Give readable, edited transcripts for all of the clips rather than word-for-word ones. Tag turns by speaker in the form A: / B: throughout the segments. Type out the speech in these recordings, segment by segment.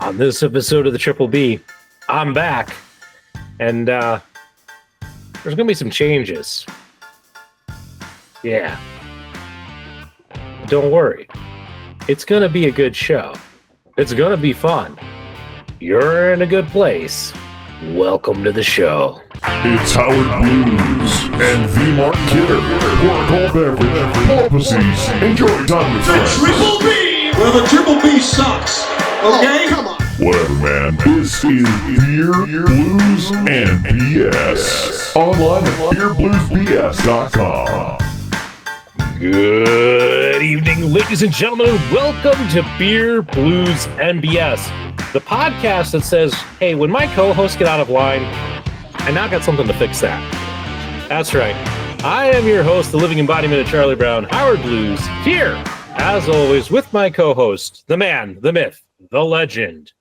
A: On this episode of the Triple B, I'm back, and there's gonna be some changes. Yeah. Don't worry. It's gonna be a good show. It's gonna be fun. You're in a good place. Welcome to the show.
B: It's Howard Blues and V. Mark Kidder. Pour a cold beverage, pull up a seat, enjoy time with friends.
C: Triple B! Well, the Triple B sucks. Okay? Come on.
B: Whatever, man. This is Beer, Blues, and BS. Online at beerbluesbs.com.
A: Good evening, ladies and gentlemen. Welcome to Beer, Blues, and BS, the podcast that says, hey, when my co-hosts get out of line, I now got something to fix that. That's right. I am your host, the living embodiment of Charlie Brown, Howard Blues, here, as always, with my co-host, the man, the myth, the legend,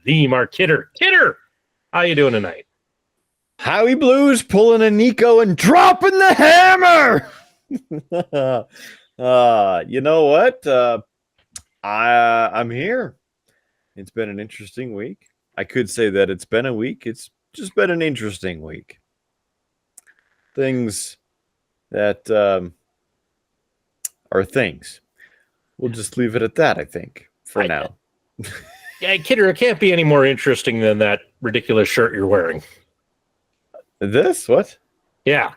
A: the Mark Kidder. Kidder, how you doing tonight?
D: Howie Blues pulling a Nico and dropping the hammer. You know what? I'm here. It's been an interesting week. I could say that it's been a week. It's just been an interesting week. Things that are things. We'll just leave it at that, I think, for now.
A: Yeah, Kidder, it can't be any more interesting than that ridiculous shirt you're wearing.
D: This? What?
A: Yeah.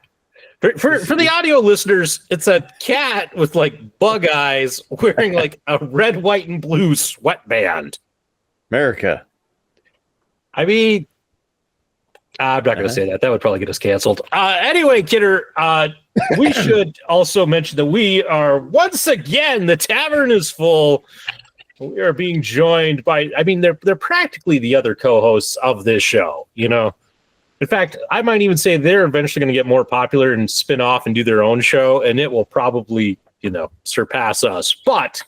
A: For the audio listeners, it's a cat with like bug eyes wearing like a red, white, and blue sweatband.
D: America.
A: I mean, I'm not going to say that. That would probably get us canceled. Anyway, Kidder, we should also mention that we are once again, the tavern is full. We are being joined by, I mean, they're practically the other co-hosts of this show, you know. In fact, I might even say they're eventually going to get more popular and spin off and do their own show, and it will probably, you know, surpass us. But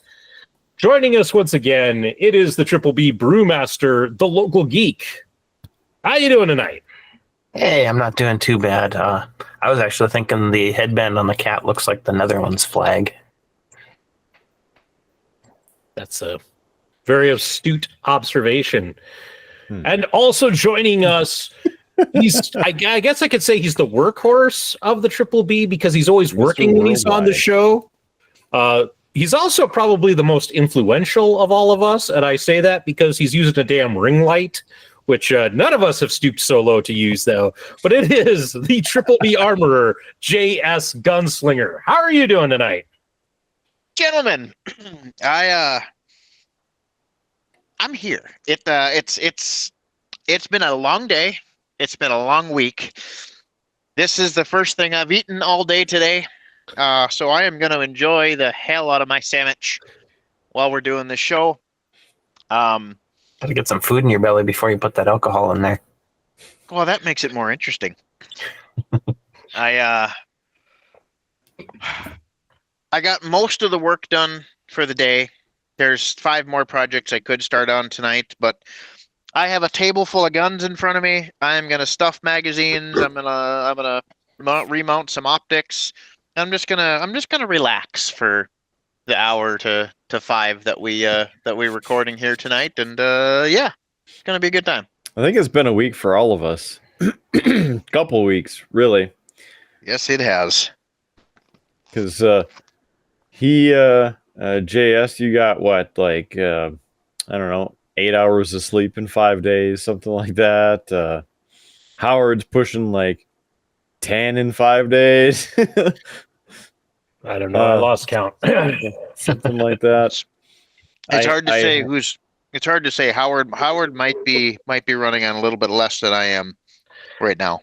A: joining us once again, it is the Triple B brewmaster, the local geek. How you doing tonight?
E: Hey, I'm not doing too bad. I was actually thinking the headband on the cat looks like the Netherlands flag.
A: That's a very astute observation. And also joining us, I guess I could say he's the workhorse of the Triple B because he's always working when he's on the show. He's also probably the most influential of all of us, and I say that because he's using a damn ring light, which none of us have stooped so low to use, though. But it is the Triple B armorer, J.S. Gunslinger. How are you doing tonight?
F: Gentlemen, I'm here. It's been a long day. It's been a long week. This is the first thing I've eaten all day today. So I am going to enjoy the hell out of my sandwich while we're doing this show.
E: Gotta get some food in your belly before you put that alcohol in there.
F: Well, that makes it more interesting. I got most of the work done for the day. There's 5 more projects I could start on tonight, but I have a table full of guns in front of me. I'm gonna stuff magazines. I'm gonna remount some optics. I'm just gonna relax for the hour to 5 that we're recording here tonight, and yeah, it's gonna be a good time.
D: I think it's been a week for all of us. Couple weeks, really.
F: Yes, it has.
D: Because JS, you got what, like I don't know, 8 hours of sleep in 5 days, something like that. Howard's pushing like 10 in 5 days.
A: I don't know. I lost count.
D: Something like that.
F: It's hard to say who's. It's hard to say. Howard might be running on a little bit less than I am right now.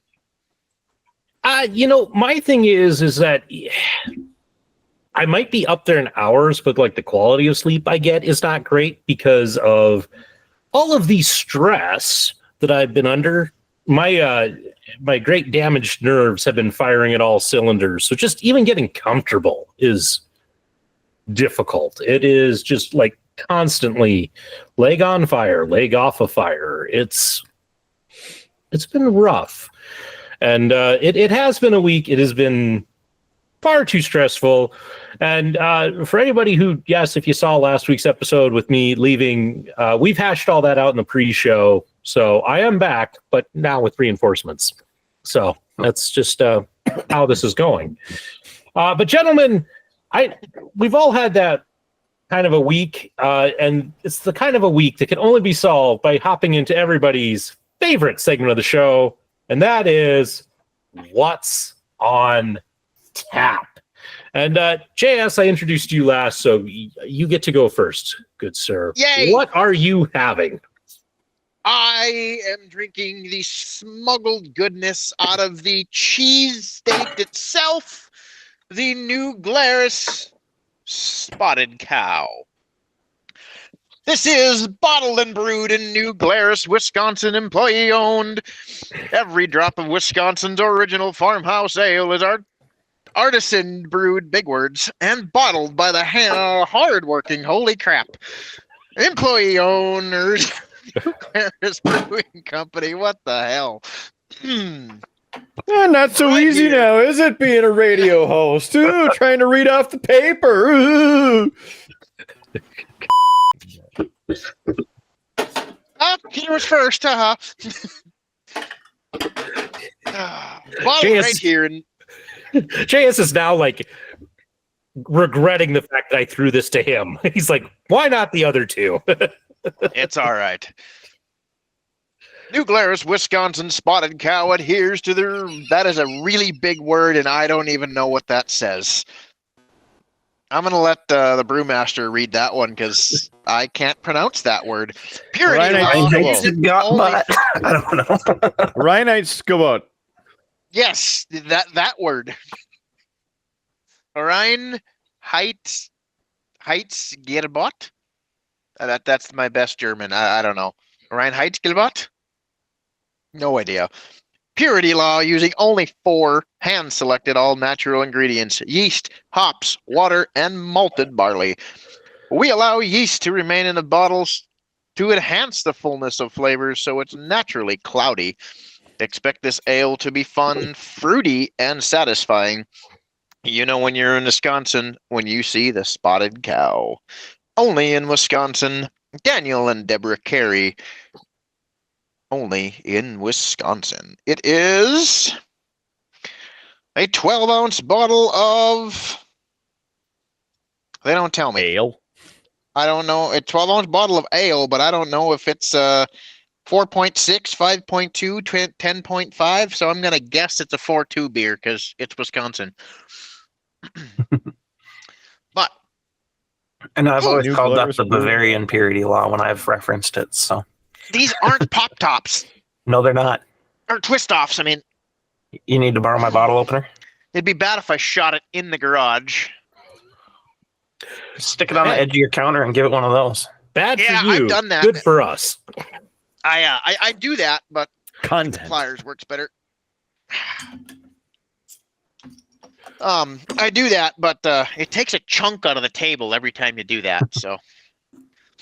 A: You know, my thing is that I might be up there in hours, but like the quality of sleep I get is not great because of all of the stress that I've been under. My great damaged nerves have been firing at all cylinders. So just even getting comfortable is difficult. It is just like constantly leg on fire, leg off of fire. It's been rough. And it has been a week. It has been far too stressful. And for anybody who, yes, if you saw last week's episode with me leaving, we've hashed all that out in the pre-show. So I am back, but now with reinforcements. So that's just how this is going. But gentlemen, we've all had that kind of a week, and it's the kind of a week that can only be solved by hopping into everybody's favorite segment of the show, and that is What's on Tap. And JS, I introduced you last, so you get to go first, good sir.
F: Yay!
A: What are you having?
F: I am drinking the smuggled goodness out of the cheese state itself, the New Glarus Spotted Cow. This is bottled and brewed in New Glarus, Wisconsin, employee owned. Every drop of Wisconsin's original farmhouse ale is artisan brewed, big words, and bottled by the hard-working, holy crap, employee owners. New Glarus Brewing Company. What the hell?
D: Not so
F: Right
D: easy
F: here.
D: now, is it, being a radio host? Ooh, trying to read off the paper. Ooh.
F: Peter was first, Bottle
A: JS
F: right here. And
A: JS is now like regretting the fact that I threw this to him. He's like, why not the other two?
F: it's all right. New Glarus, Wisconsin Spotted Cow adheres to that is a really big word, and I don't even know what that says. I'm going to let the brewmaster read that one because I can't pronounce that word. Purity
D: Right, I
F: law
D: think
F: is
E: It got,
F: only-
E: but I don't know.
D: Rhinites go out.
F: Yes, that word. Rhein Heights Gerbot? That's my best German. I don't know. Reinheitsgebot? No idea. Purity law using only 4 hand-selected all-natural ingredients: yeast, hops, water, and malted barley. We allow yeast to remain in the bottles to enhance the fullness of flavors so it's naturally cloudy. Expect this ale to be fun, fruity, and satisfying. You know when you're in Wisconsin when you see the Spotted Cow. Only in Wisconsin. Daniel and Deborah Carey. Only in Wisconsin. It is a 12-ounce bottle of... They don't tell me.
D: Ale.
F: I don't know. A 12-ounce bottle of ale, but I don't know if it's 4.6, 5.2, 10.5. So I'm going to guess it's a 4.2 beer because it's Wisconsin. But
E: And I've always
D: New
E: called that
D: Glarus
E: the
D: Brewing.
E: Bavarian purity law when I've referenced it. So
F: these aren't Pop Tops
E: no, they're not.
F: or Twist Offs. I mean,
E: You need to borrow my bottle opener.
F: it'd be bad if I shot it in the garage.
E: Stick it on the edge of your counter and give it one of those.
A: Bad
F: Yeah,
A: for you.
F: I've done that.
A: Good for us.
F: I do that, but
D: Content.
F: pliers works better. I do that, but it takes a chunk out of the table every time you do that. So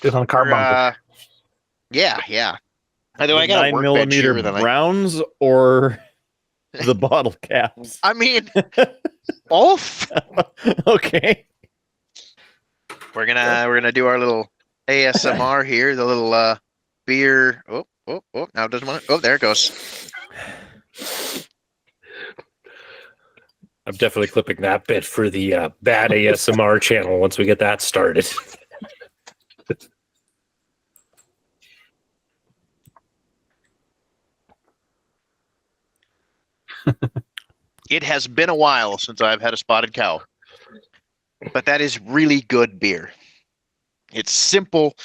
E: Do it on a car bumper.
F: yeah. Although I got a
D: 9
F: workbench
D: millimeter
F: here that I
D: rounds or the bottle caps.
F: I mean, both.
D: Okay.
F: We're gonna do our little ASMR here. The little beer. Oh! Now it doesn't want to. Oh, there it goes.
A: I'm definitely clipping that bit for the bad ASMR channel once we get that started.
F: It has been a while since I've had a Spotted Cow, but that is really good beer. It's simple.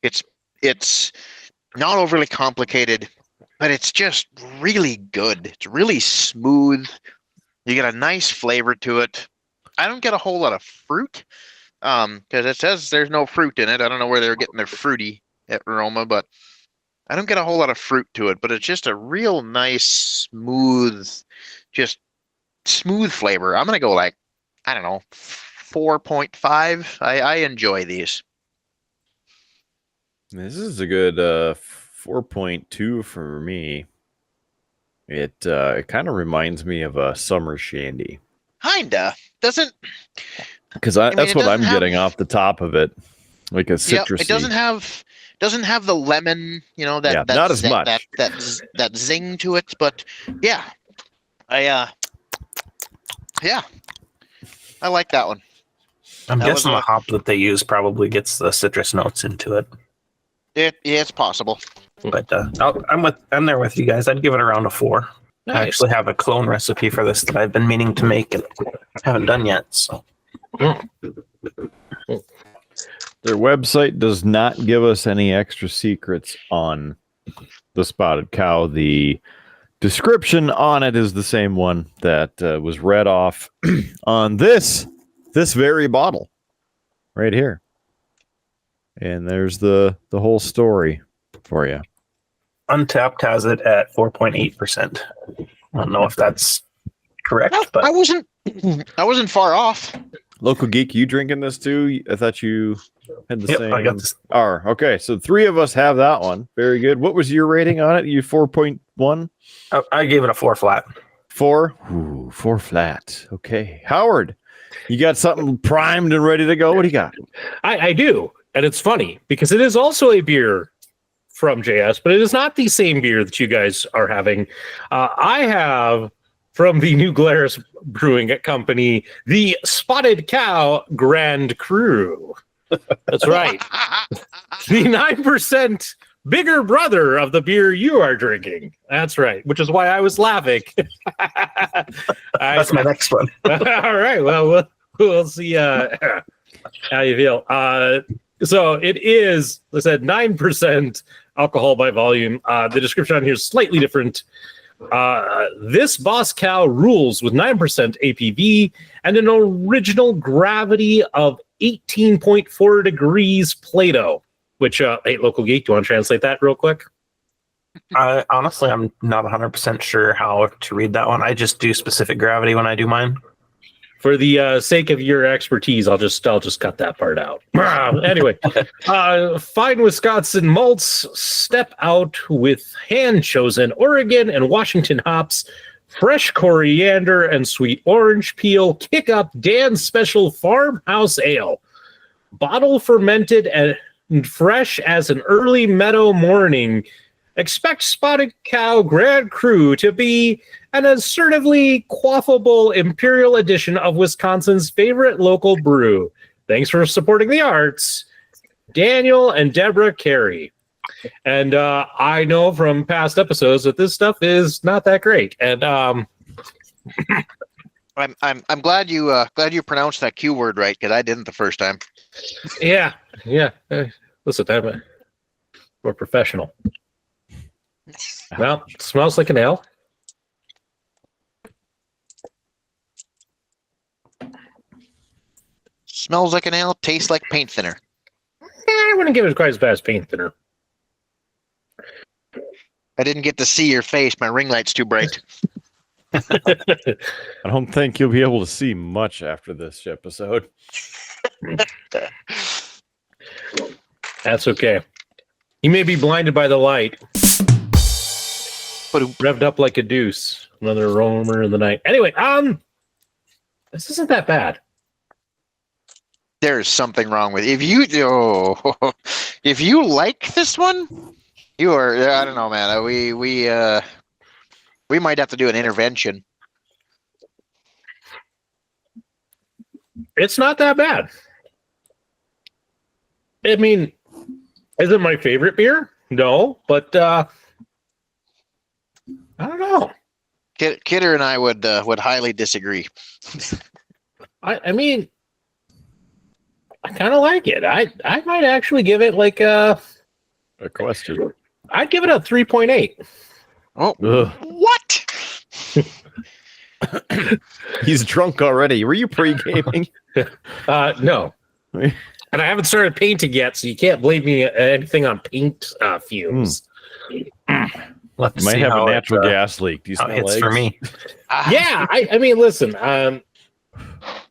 F: It's not overly complicated, but it's just really good. It's really smooth. You get a nice flavor to it. I don't get a whole lot of fruit because it says there's no fruit in it. I don't know where they're getting their fruity at Roma, but I don't get a whole lot of fruit to it. But it's just a real nice, smooth flavor. I'm gonna go like, I don't know, 4.5. I enjoy these.
D: This is a good 4.2 for me. It kind of reminds me of a summer shandy.
F: Kinda. Doesn't.
D: Because
F: mean,
D: that's
F: it
D: what
F: doesn't
D: I'm
F: have-
D: getting off the top of it, like a citrusy.
F: It doesn't have the lemon, that
D: not as
F: zing,
D: much.
F: that zing to it, but yeah. I like that one.
E: I'm
F: That
E: guessing
F: was
E: the hop that they use probably gets the citrus notes into it.
F: It's possible.
E: But I'm there with you guys. I'd give it around a 4. I actually have a clone recipe for this that I've been meaning to make and haven't done yet. So
D: Their website does not give us any extra secrets on the spotted cow. The description on it is the same one that was read off on this very bottle right here. And there's the whole story for you.
E: Untapped has it at 4.8%. I don't know if that's correct, but
F: I wasn't far off.
D: Local Geek, you drinking this too? I thought you had the
E: Yep,
D: same.
E: I got this.
D: Okay, so 3 of us have that one. Very good. What was your rating on it? You 4.1?
E: I gave it a 4 flat.
D: 4? Ooh, 4 flat. Okay. Howard, you got something primed and ready to go? What do you got?
A: I do. And it's funny because it is also a beer from JS, but it is not the same beer that you guys are having. I have from the New Glarus Brewing Company, the Spotted Cow Grand Cru. That's right. The 9% bigger brother of the beer you are drinking. That's right. Which is why I was laughing.
E: That's my next one.
A: All right. Well, we'll see how you feel. So it is, I said, 9% alcohol by volume. The description on here is slightly different. This Boss Cow rules with 9% APV and an original gravity of 18.4 degrees Plato. Which, hey, Local Geek, do you want to translate that real quick?
E: Honestly, I'm not 100% sure how to read that one. I just do specific gravity when I do mine.
A: For the sake of your expertise, I'll just cut that part out. Anyway, fine Wisconsin malts step out with hand-chosen Oregon and Washington hops, fresh coriander and sweet orange peel kick up Dan's special farmhouse ale, bottle fermented and fresh as an early meadow morning. Expect Spotted Cow Grand Cru to be an assertively quaffable imperial edition of Wisconsin's favorite local brew. Thanks for supporting the arts, Daniel and Deborah Carey. And I know from past episodes that this stuff is not that great. And
F: I'm glad you pronounced that Q word right, because I didn't the first time.
A: yeah. Listen, we're professional. Well, it smells like an ale.
F: Smells like an ale, tastes like paint thinner.
A: I wouldn't give it quite as bad as paint thinner.
F: I didn't get to see your face. My ring light's too bright.
D: I don't think you'll be able to see much after this episode.
A: That's okay. You may be blinded by the light. Revved up like a deuce. Another roamer in the night. Anyway, this isn't that bad.
F: There's something wrong with it. If you like this one, you are. I don't know, man. We might have to do an intervention.
A: It's not that bad. I mean, is it my favorite beer? No, but I don't know.
F: Kidder and I would highly disagree.
A: I mean, I kind of like it. I might actually give it like a
D: question.
A: I'd give it a 3.8.
F: Oh,
D: Ugh.
F: what?
D: He's drunk already. Were you pre-gaming?
A: No. And I haven't started painting yet, so you can't blame me anything on paint fumes.
E: Let's
D: You might
E: see
D: have
E: how
D: a natural
E: it,
D: gas leak. Do you
E: how
D: smell
E: it hits
D: eggs?
E: for me.
A: Yeah, I mean, listen.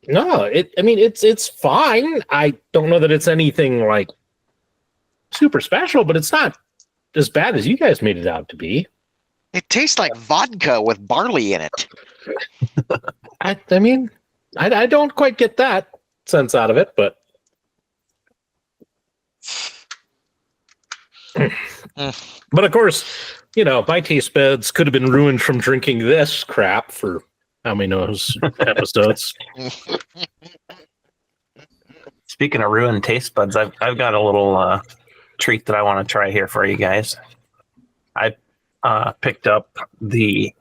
A: No, it's fine. I don't know that it's anything like super special, but it's not as bad as you guys made it out to be.
F: It tastes like vodka with barley in it.
A: I mean, I don't quite get that sense out of it, but but of course, my taste buds could have been ruined from drinking this crap for how many knows episodes.
E: Speaking of ruined taste buds, I've got a little treat that I want to try here for you guys. I picked up the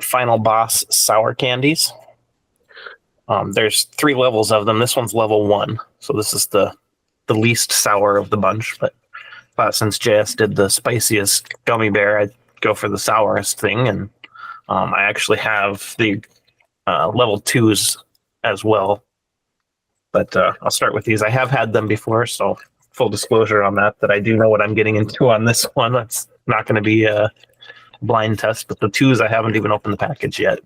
E: Final Boss sour candies. There's 3 levels of them. This one's level 1, so this is the least sour of the bunch. But since JS did the spiciest gummy bear, I'd go for the sourest thing, and I actually have the level 2s as well. But I'll start with these. I have had them before, so full disclosure on that I do know what I'm getting into on this one. It's not going to be a blind test, but the 2s I haven't even opened the package yet.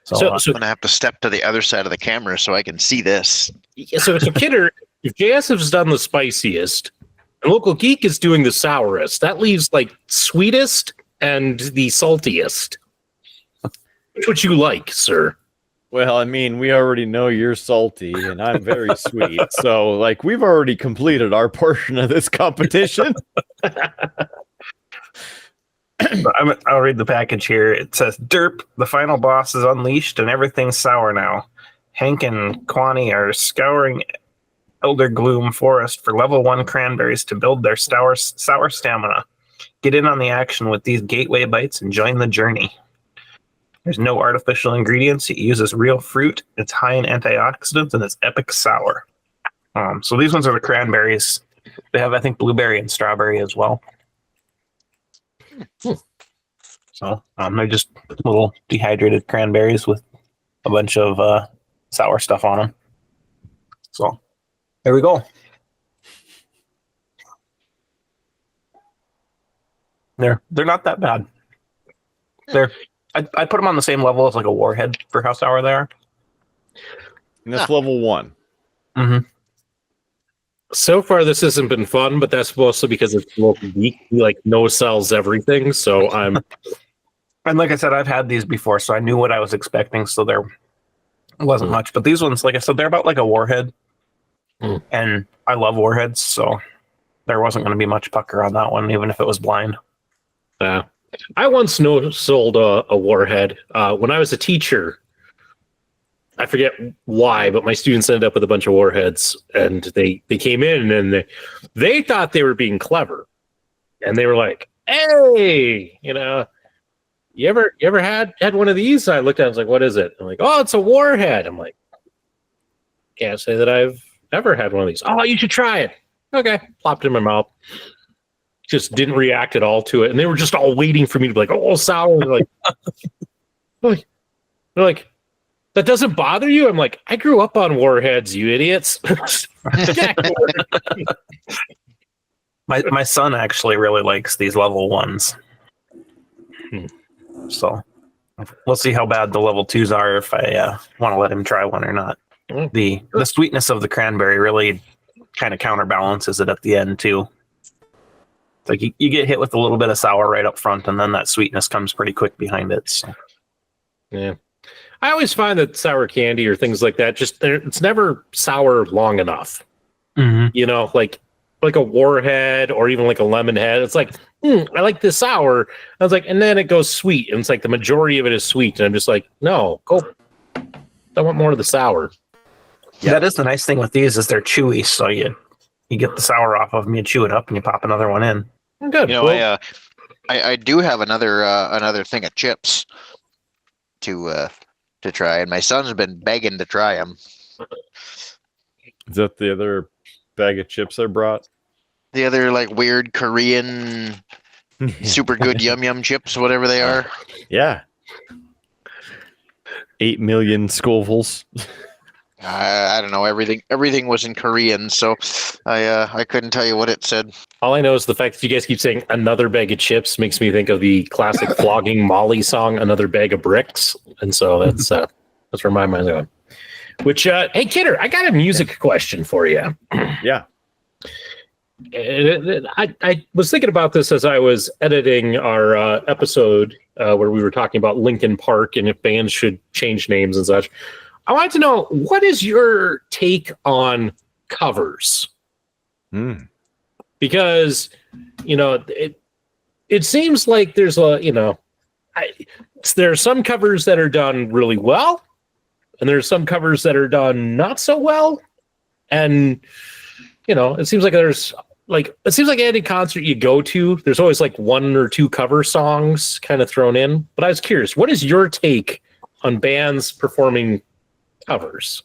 E: So
F: I'm going to have to step to the other side of the camera so I can see this.
A: So Kidder, if JS has done the spiciest, and Local Geek is doing the sourest, that leaves like sweetest and the saltiest. Which would you like, sir?
D: Well, I mean, we already know you're salty and I'm very sweet. So, like, we've already completed our portion of this competition.
E: I'll read the package here. It says, Derp, the final boss is unleashed and everything's sour now. Hank and Kwani are scouring Elder Gloom Forest for level 1 cranberries to build their sour stamina. Get in on the action with these gateway bites and join the journey. There's no artificial ingredients. It uses real fruit. It's high in antioxidants and it's epic sour. So these ones are the cranberries. They have, I think, blueberry and strawberry as well. So they're just little dehydrated cranberries with a bunch of sour stuff on them. So there we go. They're not that bad. I put them on the same level as like a Warhead for how sour they are.
D: And that's level 1.
E: Mm-hmm.
A: So far, this hasn't been fun, but that's mostly because it's Local Geek. He no sells everything, so I'm.
E: And like I said, I've had these before, so I knew what I was expecting. So there wasn't much, but these ones, like I said, they're about like a Warhead, and I love Warheads, so there wasn't going to be much pucker on that one, even if it was blind.
A: Yeah. I once sold a Warhead when I was a teacher. I forget why, but my students ended up with a bunch of Warheads, and they came in and they thought they were being clever, and they were like, "Hey, you ever had one of these?" I looked at it, I was like, "What is it?" I'm like, "Oh, it's a Warhead." I'm like, "Can't say that I've ever had one of these." "Oh, you should try it." Okay, plopped it in my mouth. Just didn't react at all to it, and they were just all waiting for me to be like, "Oh, sour." They're like, "That doesn't bother you?" I'm like, "I grew up on Warheads, you idiots."
E: My son actually really likes these level 1s. So we'll see how bad the level 2s are if I want to let him try one or not. The sweetness of the cranberry really kind of counterbalances it at the end too. It's like you get hit with a little bit of sour right up front, and then that sweetness comes pretty quick behind it. So.
A: Yeah. I always find that sour candy or things like that, it's never sour long enough.
E: Mm-hmm.
A: Like a Warhead or even like a lemon head. It's like, I like this sour. I was like, and then it goes sweet. And it's like the majority of it is sweet. And I'm just like, no, I want more of the sour.
E: Yeah. That is the nice thing with these is they're chewy. So you get the sour off of them, you chew it up, and you pop another one in.
A: Good.
F: I do have another thing of chips to try, and my son's been begging to try them.
D: Is that the other bag of chips I brought?
F: The other weird Korean super good yum yum chips, whatever they are.
D: Yeah. 8 million Scovilles.
F: I don't know. Everything was in Korean, so I couldn't tell you what it said.
A: All I know is the fact that you guys keep saying another bag of chips makes me think of the classic flogging Molly song, "Another Bag of Bricks," and so that's where my mind's going. Which, hey, Kidder, I got a music question for you.
D: Yeah.
A: I was thinking about this as I was editing our episode where we were talking about Linkin Park and if bands should change names and such. I wanted to know, what is your take on covers? Because, it seems like there's there are some covers that are done really well, and there's some covers that are done not so well. And, it seems like any concert you go to, there's always like one or two cover songs kind of thrown in. But I was curious, what is your take on bands performing covers?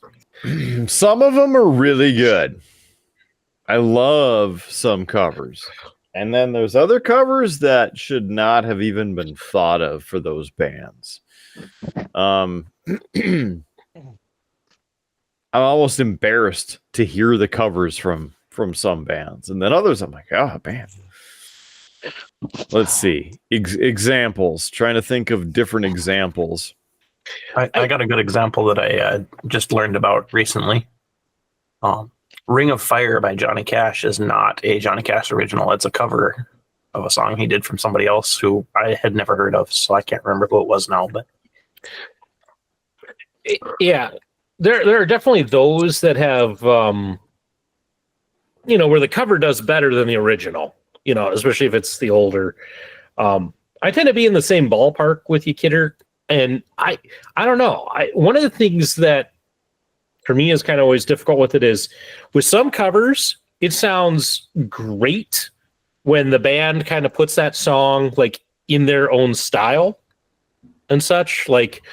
D: Some of them are really good. I love some covers. And then there's other covers that should not have even been thought of for those bands. I'm almost embarrassed to hear the covers from some bands. And then others, I'm like, oh, man. Let's see. Examples. Trying to think of different examples.
E: I got a good example that I just learned about recently. Ring of Fire by Johnny Cash is not a Johnny Cash original. It's a cover of a song he did from somebody else who I had never heard of, so I can't remember who it was now. But
A: yeah, there are definitely those that have, where the cover does better than the original, especially if it's the older. I tend to be in the same ballpark with you, Kidder. And I don't know. One of the things that for me is kind of always difficult with it is with some covers, it sounds great when the band kind of puts that song like in their own style and such, like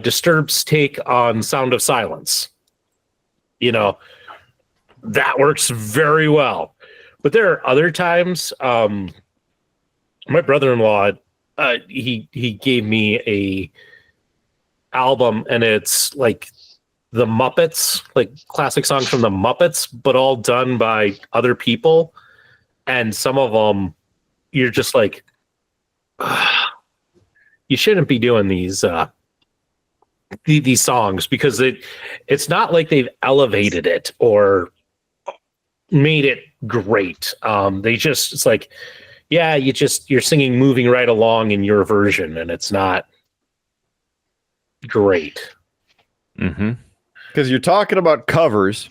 A: Disturbed's take on Sound of Silence. That works very well. But there are other times, my brother-in-law, he gave me a album, and it's like the Muppets, like classic songs from the Muppets, but all done by other people. And some of them, you're just like, you shouldn't be doing these songs, because it's not like they've elevated it or made it great. It's like, yeah, you're singing Moving Right Along in your version, and it's not great.
D: Because you're talking about covers,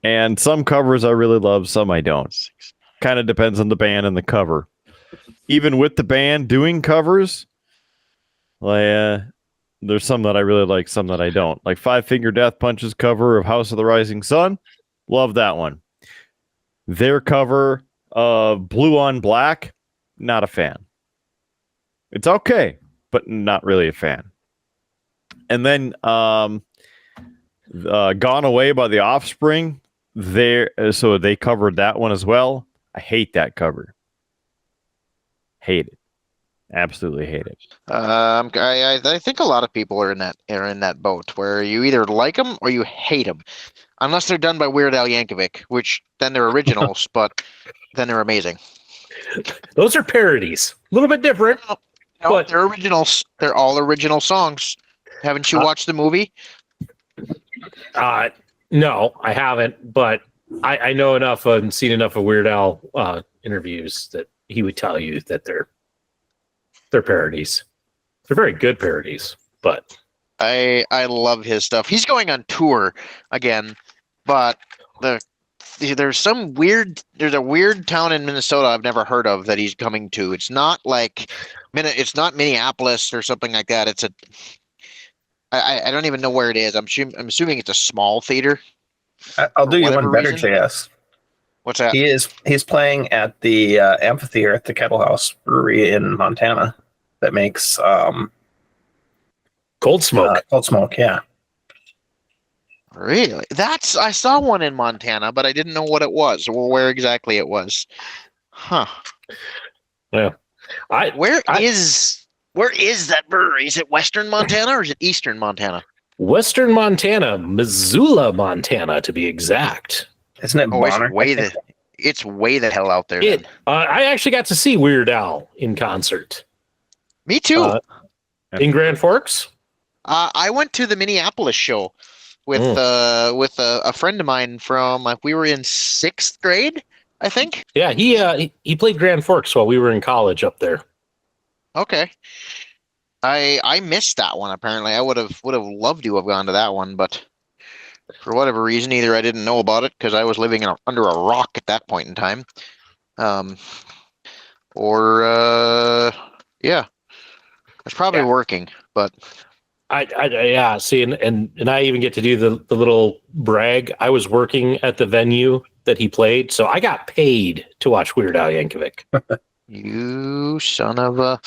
D: and some covers I really love, some I don't. Kind of depends on the band and the cover. Even with the band doing covers, there's some that I really like, some that I don't. Like Five Finger Death Punch's cover of House of the Rising Sun, love that one. Their cover of Blue on Black, not a fan. It's okay, but not really a fan. And then Gone Away by The Offspring, so they covered that one as well. I hate that cover. Hate it. Absolutely hate it.
F: I think a lot of people are in that boat where you either like them or you hate them, unless they're done by Weird Al Yankovic, which then they're originals, but then they're amazing.
A: Those are parodies, a little bit different.
F: No,
A: but
F: they're originals. They're all original songs. Haven't you watched the movie?
A: No, I haven't, but I know enough and seen enough of Weird Al interviews that he would tell you that they're parodies. They're very good parodies, but
F: I love his stuff. He's going on tour again, but there's a weird town in Minnesota I've never heard of that he's coming to. It's not Minneapolis or something like that. I don't even know where it is. I'm assuming it's a small theater.
E: I'll do you one better, JS.
F: What's that?
E: He's playing at the amphitheater at the Kettle House Brewery in Montana that makes
A: Cold Smoke.
E: Cold Smoke, yeah.
F: Really? I saw one in Montana, but I didn't know what it was or where exactly it was. Huh.
A: Yeah.
F: Where is that brewery? Is it Western Montana or is it Eastern Montana?
A: Western Montana, Missoula, Montana, to be exact.
E: Isn't it Bonner?
F: It's way the hell out there.
A: I actually got to see Weird Al in concert.
F: Me too.
A: In Grand Forks.
F: I went to the Minneapolis show with a friend of mine from we were in 6th grade I think.
A: Yeah, he played Grand Forks while we were in college up there.
F: Okay. I missed that one. Apparently, I would have loved to have gone to that one, but for whatever reason, either I didn't know about it because I was living under a rock at that point in time, or yeah, I was probably working. But
A: I see, and I even get to do the little brag. I was working at the venue that he played, so I got paid to watch Weird Al Yankovic.
F: You son of a.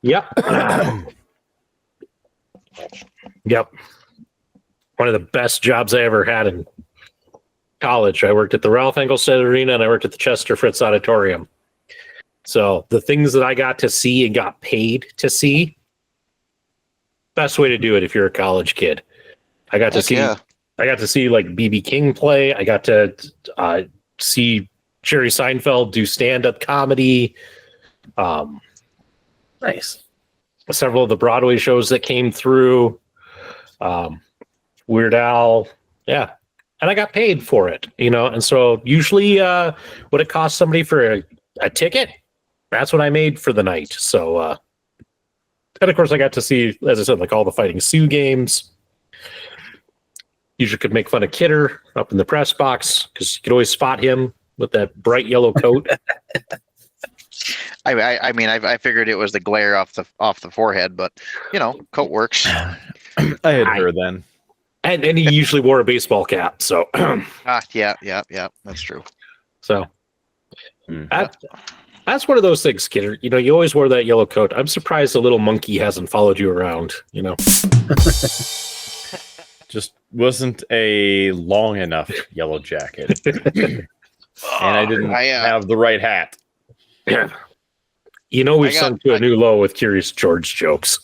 A: Yep. Yep. One of the best jobs I ever had in college. I worked at the Ralph Engelstad Arena and I worked at the Chester Fritz Auditorium. So the things that I got to see and got paid to see, best way to do it if you're a college kid. I got to see like BB King play. I got to see Jerry Seinfeld do stand-up comedy.
E: Nice.
A: Several of the Broadway shows that came through. Weird Al, yeah. And I got paid for it, and so usually what it costs somebody for a ticket, that's what I made for the night. So and of course I got to see, as I said, like all the Fighting Sioux games. Usually could make fun of Kidder up in the press box because you could always spot him with that bright yellow coat.
F: I mean, I figured it was the glare off the forehead, but coat works.
D: I had heard then.
A: And he usually wore a baseball cap, so
F: yeah, that's true.
A: So that's one of those things, Kidder. You always wore that yellow coat. I'm surprised the little monkey hasn't followed you around.
D: Just wasn't a long enough yellow jacket, and I didn't have the right hat.
A: We've sunk to a new low with Curious George jokes.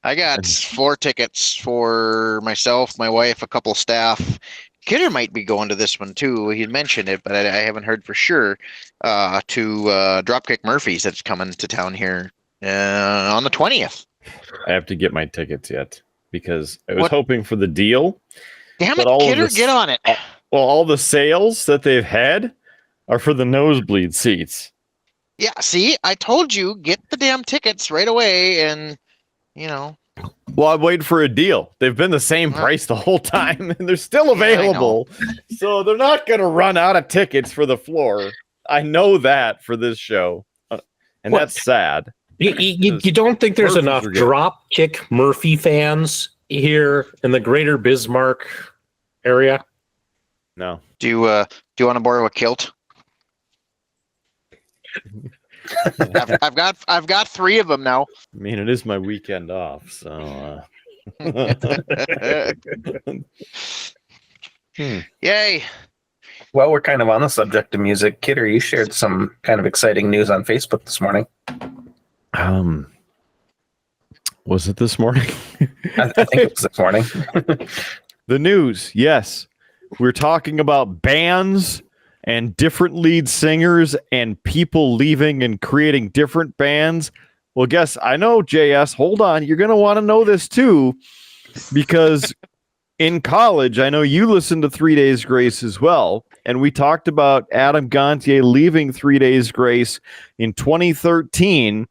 F: I got 4 tickets for myself, my wife, a couple staff. Kidder might be going to this one too. He mentioned it, but I haven't heard for sure. To Dropkick Murphys that's coming to town here on the 20th.
D: I have to get my tickets yet because I was hoping for the deal.
F: Damn it, Kidder, get on it.
D: Well, all the sales that they've had are for the nosebleed seats.
F: Yeah, see, I told you, get the damn tickets right away, and
D: Well, I'm waiting for a deal. They've been the same price the whole time, and they're still available. So they're not going to run out of tickets for the floor. I know that for this show, and that's sad.
A: You don't think there's enough Dropkick Murphy fans here in the greater Bismarck area?
D: No.
F: Do you want to borrow a kilt? I've got 3 of them now.
D: I mean, it is my weekend off, so.
F: Yay!
E: Well, we're kind of on the subject of music. Kidder, you shared some kind of exciting news on Facebook this morning.
D: Was it this morning?
E: I think it was this morning.
D: The news, yes. We're talking about bands and different lead singers and people leaving and creating different bands. Well, guess I know, JS. Hold on. You're going to want to know this too, because in college, I know you listened to 3 Days Grace as well. And we talked about Adam Gontier leaving 3 Days Grace in 2013,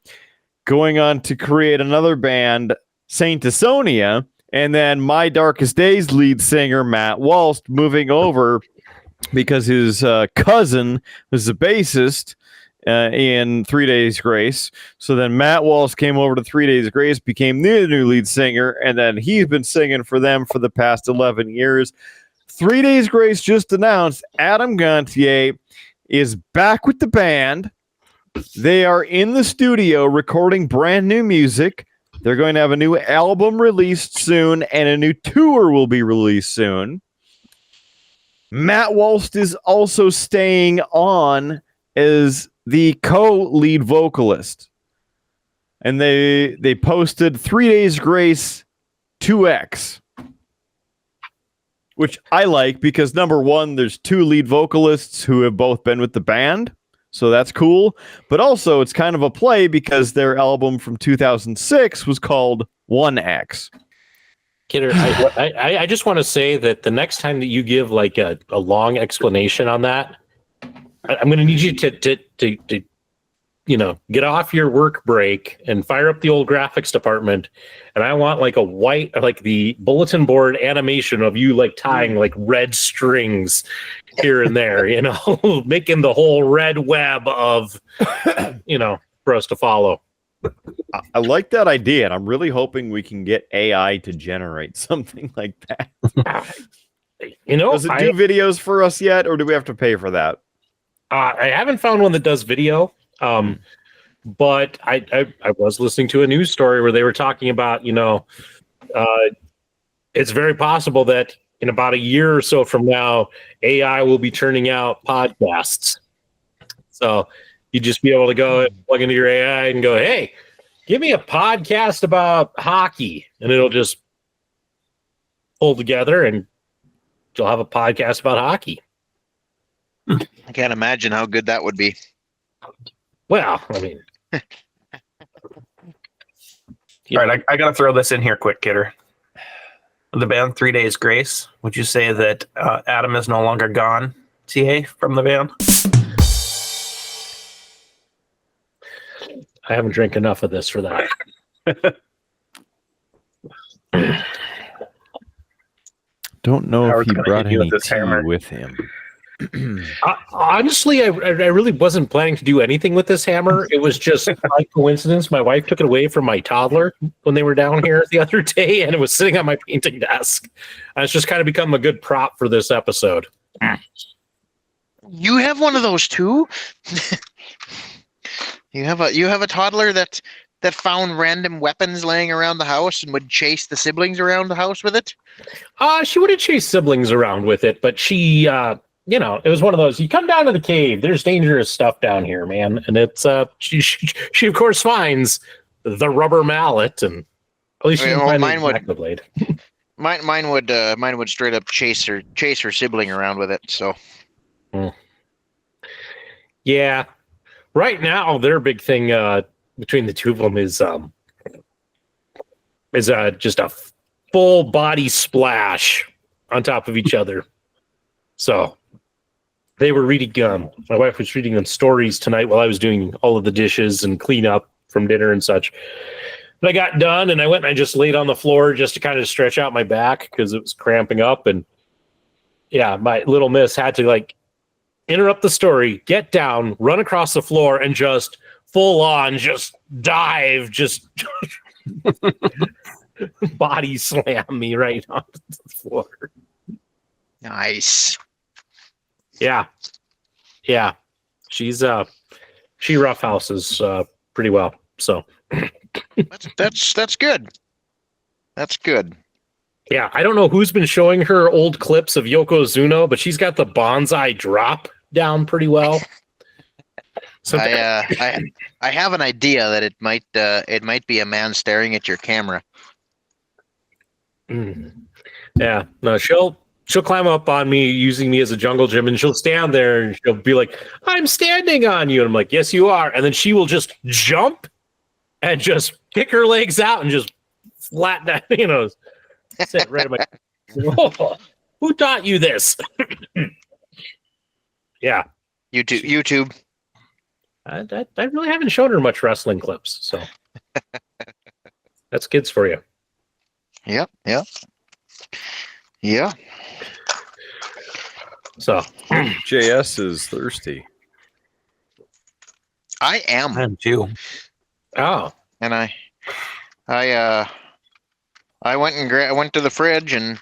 D: going on to create another band, Saint Asonia, and then My Darkest Days lead singer, Matt Walsh, moving over because his cousin was the bassist in 3 Days Grace. So then Matt Walsh came over to 3 Days Grace, became the new lead singer, and then he's been singing for them for the past 11 years. 3 Days Grace just announced Adam Gontier is back with the band. They are in the studio recording brand new music. They're going to have a new album released soon, and a new tour will be released soon. Matt Walsh is also staying on as the co-lead vocalist. And they posted 3 Days Grace 2X, which I like because, number one, there's 2 lead vocalists who have both been with the band. So that's cool. But also it's kind of a play because their album from 2006 was called 1X.
A: Kidder, I just want to say that the next time that you give like a long explanation on that, I'm going to need you to get off your work break and fire up the old graphics department. And I want like a white, like the bulletin board animation of you like tying like red strings here and there, making the whole red web of, for us to follow.
D: I like that idea, and I'm really hoping we can get AI to generate something like that. Does it do videos for us yet, or do we have to pay for that?
A: I haven't found one that does video, but I was listening to a news story where they were talking about, it's very possible that in about a year or so from now, AI will be turning out podcasts. So you'd just be able to go and plug into your AI and go, hey, give me a podcast about hockey. And it'll just pull together and you'll have a podcast about hockey.
F: I can't imagine how good that would be.
A: Well, I mean.
E: All right, I got to throw this in here quick, Kidder. The band 3 Days Grace, would you say that Adam is no longer gone, TA, from the band?
A: I haven't drank enough of this for that.
D: Don't know
E: Howard's
D: if he
E: gonna
D: brought
E: hit you
D: any
E: with this
D: tea
E: hammer.
D: with him.
A: Honestly, I really wasn't planning to do anything with this hammer. It was just by coincidence. My wife took it away from my toddler when they were down here the other day, and it was sitting on my painting desk. And it's just kind of become a good prop for this episode.
F: You have one of those too? You have a toddler that found random weapons laying around the house and would chase the siblings around the house with it?
A: She wouldn't chase siblings around with it, but she, it was one of those, you come down to the cave, there's dangerous stuff down here, man. And it's, she of course finds the rubber mallet, and at least she didn't find the blade.
F: Mine would straight up chase her sibling around with it, so.
A: Yeah. Right now, their big thing, between the two of them is just a full body splash on top of each other. So they were reading, my wife was reading them stories tonight while I was doing all of the dishes and cleanup from dinner and such. And I got done and I went and I just laid on the floor just to kind of stretch out my back because it was cramping up. And yeah, my little miss had to interrupt the story, get down, run across the floor, and just full on just dive, just body slam me right onto the floor.
F: Nice.
A: Yeah. She roughhouses pretty well. So
F: that's good. That's good.
A: Yeah, I don't know who's been showing her old clips of Yokozuna, but she's got the bonsai drop down pretty well. So
F: I have an idea that it might be a man staring at your camera.
A: Yeah, no, she'll climb up on me using me as a jungle gym, and she'll stand there and she'll be like, "I'm standing on you," and I'm like, "Yes, you are." And then she will just jump and just kick her legs out and just flatten that, sit right in my. Whoa, who taught you this? Yeah,
F: YouTube.
A: I really haven't shown her much wrestling clips, so that's kids for you.
F: Yep.
A: So
D: JS is thirsty.
F: I am.
E: I'm too.
A: Oh,
F: And I went and went to the fridge and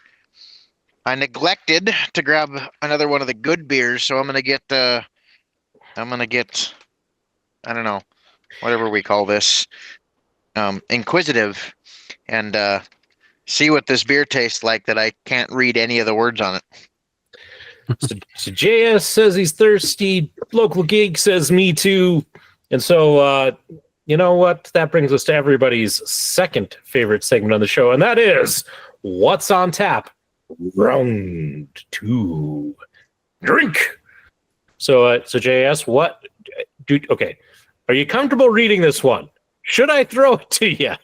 F: I neglected to grab another one of the good beers, so I'm gonna get I don't know, whatever we call this, inquisitive, and see what this beer tastes like that I can't read any of the words on it.
A: so JS says he's thirsty. Local Geek says me too. And so, you know what? That brings us to everybody's second favorite segment on the show, and that is What's on Tap? Round 2. Drink. So JS, what? Dude, okay. Are you comfortable reading this one? Should I throw it to you?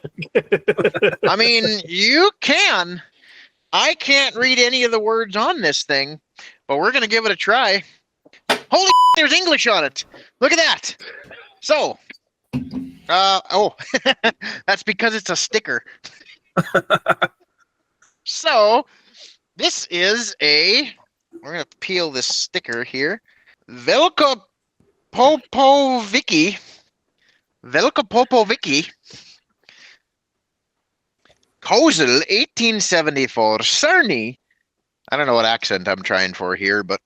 F: I mean, you can. I can't read any of the words on this thing, but we're going to give it a try. Holy there's English on it. Look at that. So, that's because it's a sticker. So, this is we're going to peel this sticker here. Velkopopoviki. Kozel, 1874. Cerny. I don't know what accent I'm trying for here, but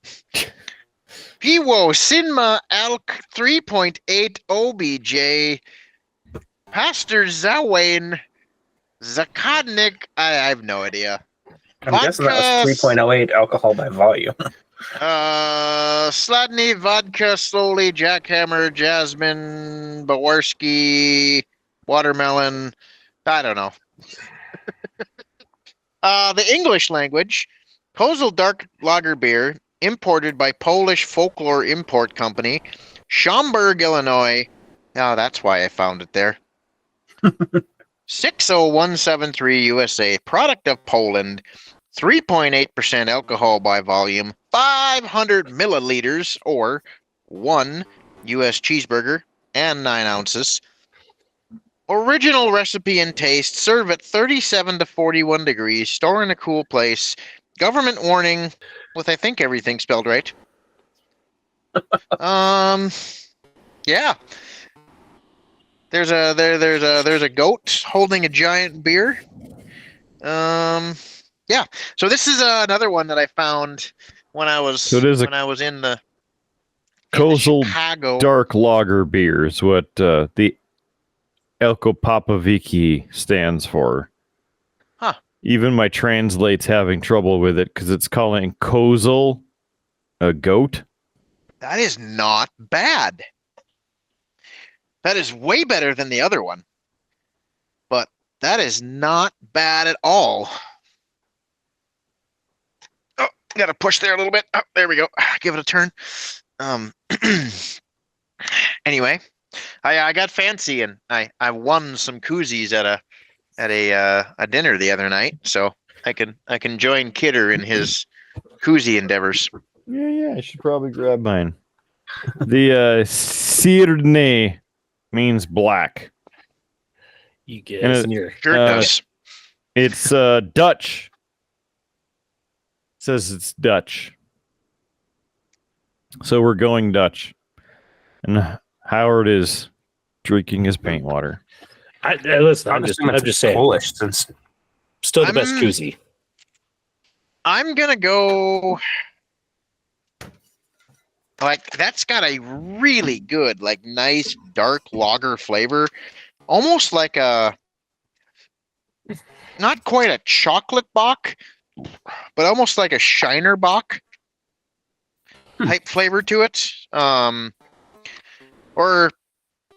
F: Piwo Sinma Alk 3.8 OBJ. Pastor Zawain Zakadnik. I have no idea.
E: I'm guessing that was 3.08 alcohol by volume.
F: Sladny, vodka, slowly, jackhammer, jasmine, Bawarski, watermelon. I don't know. The English language, Kozel Dark Lager Beer, imported by Polish Folklore Import Company, Schaumburg, Illinois. Oh, that's why I found it there. 60173 USA, product of Poland, 3.8% alcohol by volume, 500 milliliters, or 1 U.S. cheeseburger, and 9 ounces. Original recipe and taste, serve at 37 to 41 degrees, store in a cool place, government warning, with I think everything spelled right. Yeah. There's a goat holding a giant beer. Yeah. So this is another one that I found when I was in the
D: Kozel
F: Chicago
D: Dark Lager beer is what the Elkopapoviki stands for.
F: Huh.
D: Even my translate's having trouble with it because it's calling Kozel a goat.
F: That is not bad. That is way better than the other one. But that is not bad at all. Oh, got to push there a little bit. Oh, there we go. Give it a turn. Anyway, I got fancy and I won some koozies at a dinner the other night, so I can join Kidder in his koozie endeavors.
D: Yeah, I should probably grab mine. The Sirne means black.
A: You guys and your
F: Sure does.
D: It's Dutch. It says it's Dutch. So we're going Dutch. And Howard is drinking his paint water.
A: Listen, I'm just saying.
E: Polish, since
A: Still the best koozie.
F: I'm gonna go. Like, that's got a really good, like, nice dark lager flavor. Almost like not quite a chocolate bock, but almost like a Shiner bock type flavor to it. Or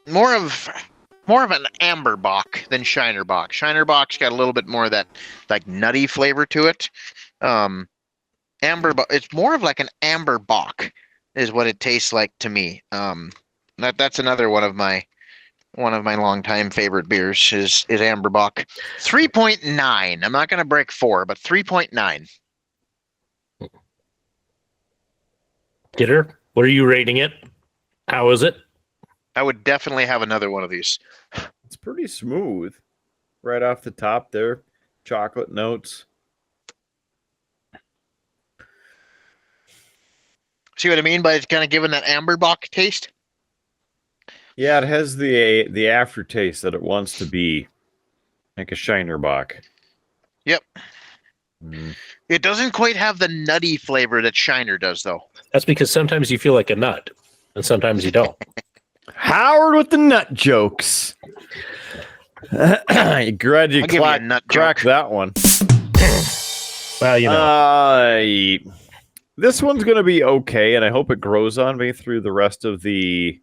F: more of an amber bock than Shiner bock. Shiner bock's got a little bit more of that, like, nutty flavor to it. It's more of like an amber bock is what it tastes like to me. That's another one of my longtime favorite beers is Amber Bock. 3.9. I'm not going to break 4, but 3.9.
A: Kidder, what are you rating it? How is it?
F: I would definitely have another one of these.
D: It's pretty smooth. Right off the top there. Chocolate notes.
F: See what I mean by it's kind of giving that Amber Bock taste?
D: Yeah, it has the aftertaste that it wants to be. Like a Shiner Bock.
F: Yep. It doesn't quite have the nutty flavor that Shiner does, though.
A: That's because sometimes you feel like a nut, and sometimes you don't.
D: Howard with the nut jokes. Glad you cracked that one.
A: Well, you know.
D: This one's going to be okay, and I hope it grows on me through the rest of the...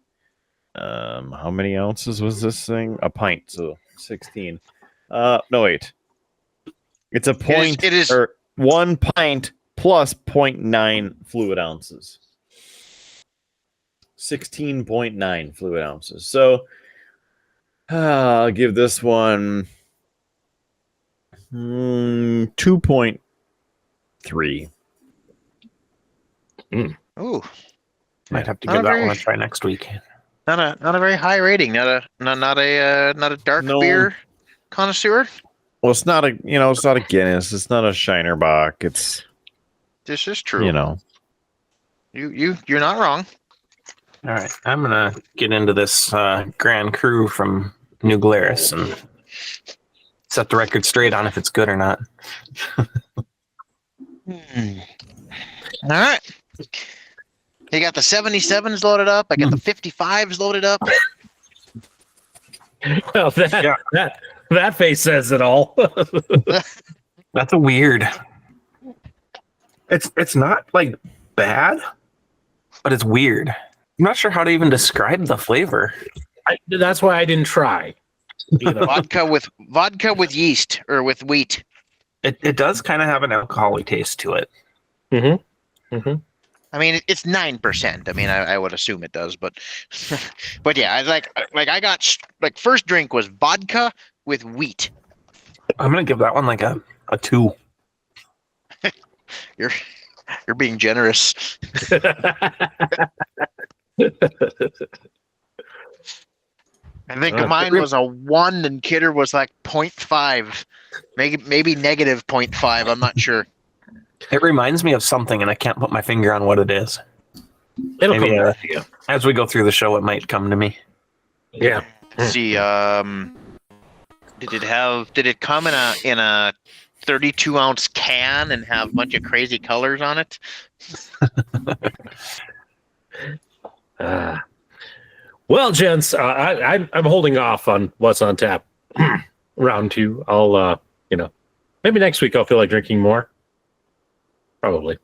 D: how many ounces was this thing? A pint, so 16. No, wait. It's a point,
F: it is
D: or 1 pint plus 0.9 fluid ounces. 16.9 fluid ounces. So, I'll give this one 2.5 3.
F: Ooh,
E: Might have to
F: Not
E: give
F: a
E: that
F: very-
E: one a try next week.
F: not a very high rating. Not a dark
D: No.
F: beer connoisseur.
D: Well, it's not a it's not a Guinness. It's not a Shiner Bock. It's
F: This is true. You're not wrong.
E: All right, I'm gonna get into this Grand Cru from New Glarus and set the record straight on if it's good or not.
F: All right. You got the 77s loaded up. I got the 55s loaded up.
A: Well, that face says it all.
E: That's a weird. It's not like bad, but it's weird. I'm not sure how to even describe the flavor.
A: That's why I didn't try.
F: vodka with yeast or with wheat.
E: It does kind of have an alcoholic taste to it.
F: I mean, it's 9%. I mean, I would assume it does, but yeah, I got first drink was vodka with wheat.
E: I'm gonna give that one like a 2.
F: You're being generous. I think mine was a 1 and Kidder was like 0.5, maybe negative 0.5. I'm not sure.
E: It reminds me of something, and I can't put my finger on what it is.
A: It'll
E: Maybe,
A: come back to you.
E: As we go through the show, it might come to me.
A: Yeah.
F: Let's see, did it come in a 32-ounce can and have a bunch of crazy colors on it?
A: Well, gents, I'm holding off on what's on tap. Round 2. I'll maybe next week I'll feel like drinking more. Probably.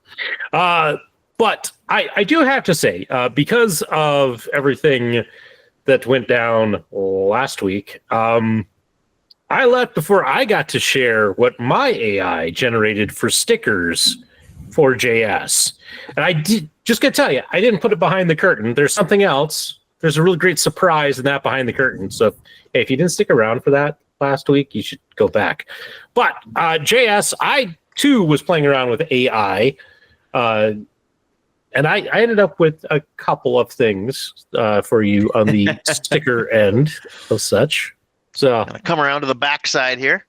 A: But I do have to say, because of everything that went down last week, I left before I got to share what my AI generated for stickers for JS. And I did just gonna tell you, I didn't put it behind the curtain. There's something else. There's a really great surprise in that behind the curtain. So if you didn't stick around for that last week, you should go back. But JS, I too was playing around with AI. And I ended up with a couple of things for you on the sticker end of such. So
F: Gonna come around to the backside here.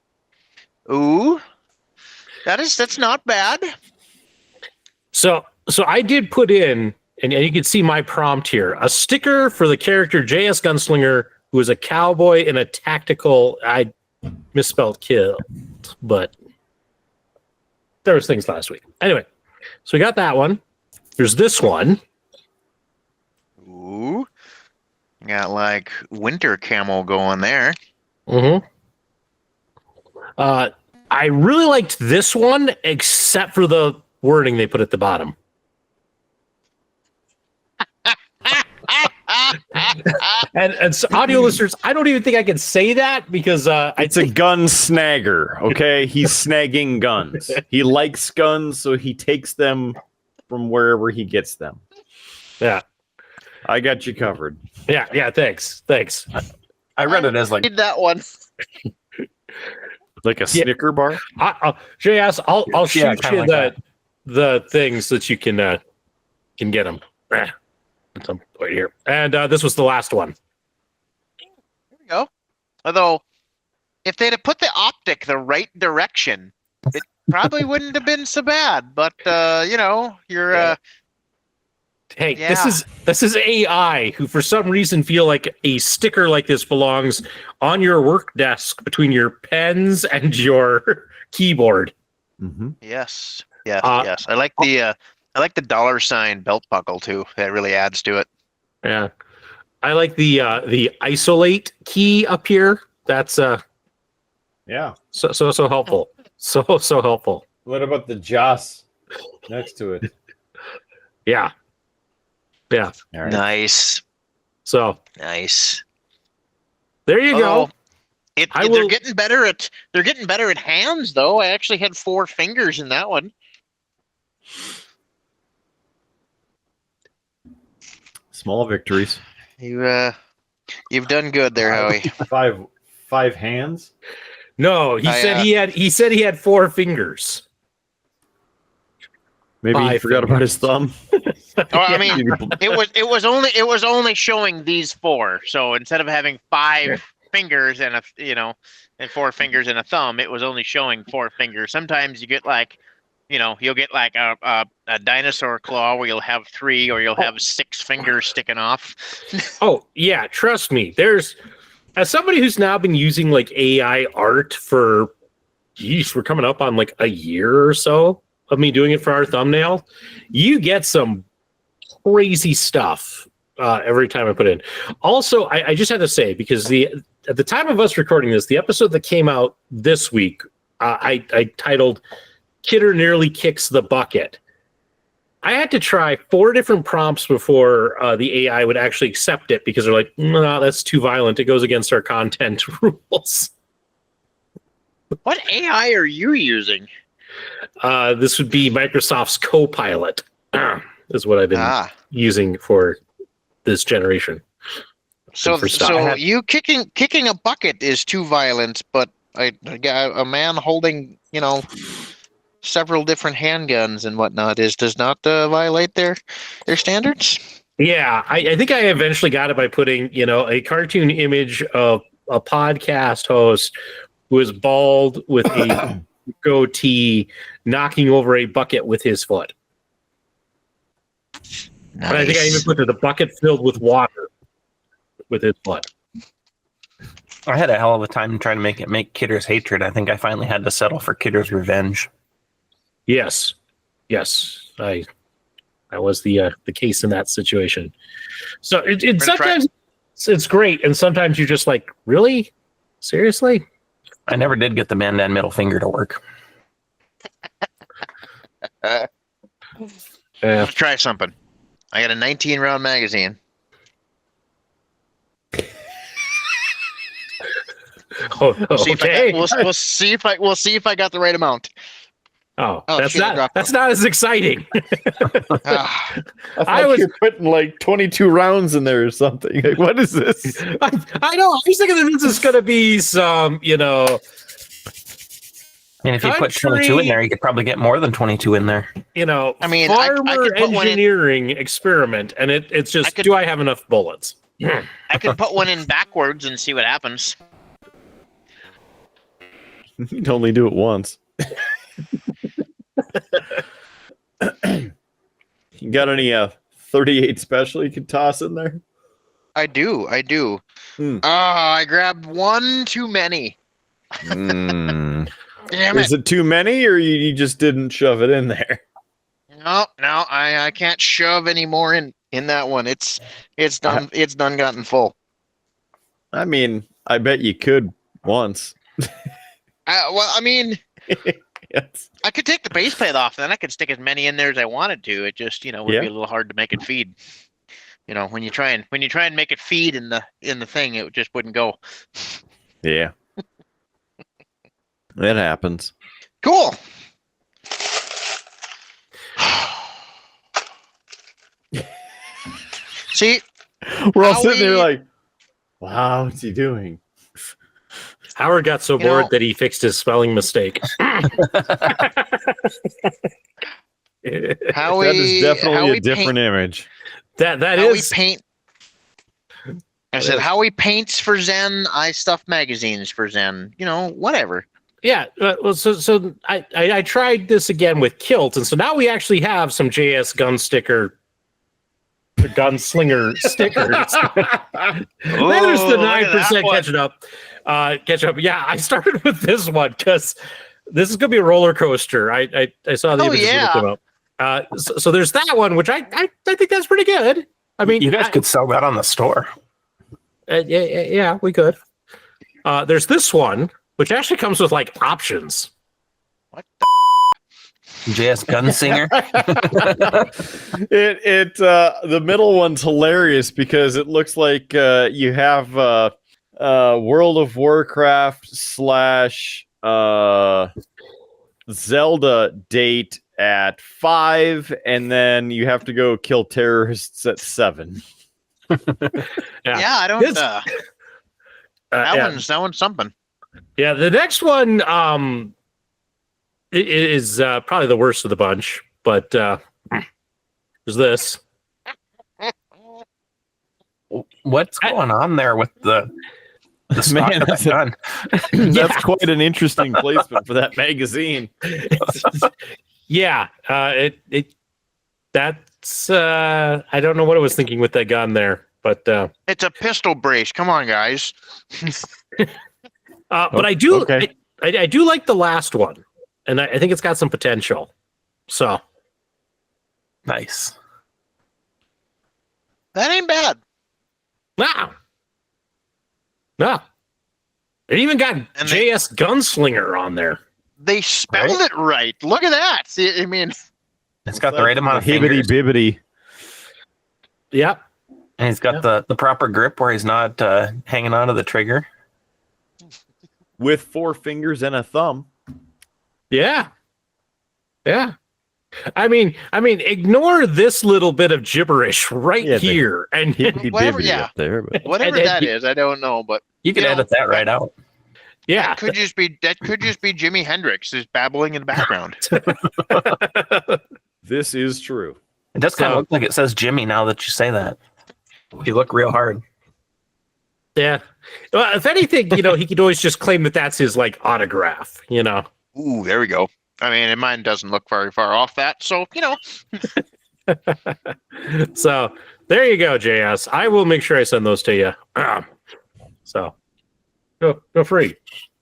F: Ooh, that's not bad.
A: So I did put in, and you can see my prompt here, a sticker for the character JS Gunslinger, who is a cowboy in a tactical, I misspelled kill, but there was things last week. Anyway, so we got that one. There's this one.
F: Ooh, got like winter camo going there.
A: Mm-hmm. I really liked this one, except for the wording they put at the bottom. and so audio listeners, I don't even think I can say that because
D: It's a gun snagger, okay? He's snagging guns. He likes guns, so he takes them from wherever he gets them.
A: Yeah.
D: I got you covered.
A: Yeah, thanks.
E: I read it as like
F: Need that one.
D: Like a Snicker bar?
A: JS, I'll shoot
E: kinda
A: you
E: like
A: the things that you can get them at some point here. And this was the last one.
F: There we go. Although, if they'd have put the optic the right direction, it probably wouldn't have been so bad. But you're
A: Hey,
F: Yeah.
A: this is AI who for some reason feel like a sticker like this belongs on your work desk between your pens and your keyboard.
D: Mm-hmm.
F: yes.
A: Uh,
F: I like the dollar sign belt buckle too. That really adds to it.
A: Yeah. I like the isolate key up here. That's
D: Yeah.
A: so helpful. So helpful.
D: What about the Joss next to it?
A: Yeah.
D: All right.
F: Nice.
A: So
F: Nice.
A: there you go.
F: They're getting better at hands though. I actually had 4 fingers in that one.
D: Small victories.
F: You've done good there, Howie.
D: Five hands.
A: No, he said he had 4 fingers.
D: Maybe he
A: 5
D: forgot about his thumb.
F: Oh, I mean, it was only showing these 4. So instead of having 5 fingers and and 4 fingers and a thumb, it was only showing 4 fingers. Sometimes you get like, you'll get like a dinosaur claw where you'll have 3 or you'll have 6 fingers sticking off.
A: Oh yeah, trust me. As somebody who's now been using like AI art for, we're coming up on like a year or so of me doing it for our thumbnail. You get some crazy stuff every time I put in. Also, I just had to say, because at the time of us recording this, the episode that came out this week, I titled "Kidder Nearly Kicks the Bucket." I had to try 4 different prompts before the AI would actually accept it, because they're like, "No, that's too violent. It goes against our content rules."
F: What AI are you using?
A: This would be Microsoft's Copilot, is what I've been using for this generation.
F: So you kicking a bucket is too violent, but a man holding, several different handguns and whatnot does not violate their standards.
A: Yeah, I think I eventually got it by putting, a cartoon image of a podcast host who is bald with a goatee knocking over a bucket with his foot. Nice. And I think I even put the bucket filled with water with his foot.
E: I had a hell of a time trying to make Kidder's hatred. I think I finally had to settle for Kidder's revenge.
A: Yes, I was the case in that situation. So it sometimes it's great, and sometimes you're just like, really, seriously.
E: I never did get the man-down middle finger to work.
F: Let's try something. I got a 19-round magazine.
A: Okay.
F: We'll see if I got the right amount.
A: That's not as exciting.
D: I was putting like 22 rounds in there or something. Like, what is this?
A: I know. I was thinking that this is going to be some,
E: And if you put 22 in there, you could probably get more than 22 in there.
F: I mean,
A: farmer engineering experiment, and it's just, do I have enough bullets?
F: I could put one in backwards and see what happens.
D: You'd only do it once. You got any 38 special you could toss in there?
F: I do. I grabbed one too many.
D: Damn it. Is it too many, or you just didn't shove it in there?
F: No, I can't shove any more in that one. It's done. It's done gotten full.
D: I mean, I bet you could once.
F: Well, I mean,
D: yes.
F: I could take the base plate off, and then I could stick as many in there as I wanted to. It just, would be a little hard to make it feed. When you try and make it feed in the thing, it just wouldn't go.
D: Yeah. That happens.
F: Cool. See,
D: we're all sitting there like, wow, what's he doing?
A: Howard got so bored that he fixed his spelling mistake.
D: That is definitely a different image.
A: That is.
F: We paint. I said, Howie paints for Zen. I stuff magazines for Zen. Whatever.
A: Yeah. Well, so I tried this again with Kilt, and so now we actually have some JS Gunslinger stickers. There's the 9% catch up. Yeah, I started with this one because this is gonna be a roller coaster. I saw the images when it came up. So there's that one, which I think that's pretty good. I mean,
E: you guys could sell that on the store.
A: Yeah, we could. There's this one, which actually comes with like options.
F: What
E: JS Gunslinger.
D: The middle one's hilarious because it looks like you have World of Warcraft / Zelda date at 5, and then you have to go kill terrorists at 7.
F: Yeah, I don't. That one's something.
A: Yeah, the next one is probably the worst of the bunch. but there's this.
E: What's going on there with the stock
D: Man,
E: of that gun?
D: That's quite an interesting placement for that magazine.
A: Yeah, that's I don't know what I was thinking with that gun there, but
F: It's a pistol brace. Come on, guys.
A: but I do
D: Okay.
A: I do like the last one, and I think it's got some potential. So
E: Nice.
F: That ain't bad.
A: no, it even got
F: And
A: JS Gunslinger on there.
F: They spelled it right. Look at that. See, I mean,
E: It's got the right amount of
D: hibbity
E: fingers,
D: bibbity.
A: Yep.
E: and he's got the proper grip where he's not hanging onto the trigger.
D: With 4 fingers and a thumb.
A: Yeah. I mean, ignore this little bit of gibberish right
D: Yeah,
A: here, and
D: Hibbity
F: Whatever,
D: bibbity
F: yeah.
D: up there. But
F: whatever
A: And-
F: that is, I don't know, but
E: You can
F: You know,
E: edit that right out.
A: yeah,
F: that could just be Jimi Hendrix just babbling in the background.
D: this is true.
E: It does kind
A: So-
E: of look like it says Jimmy now that you say that. If you look real hard.
A: yeah. Well, if anything, he could always just claim that that's his like autograph.
F: Ooh, there we go. I mean, and mine doesn't look very far off that, so
A: So there you go, JS. I will make sure I send those to you. So go free,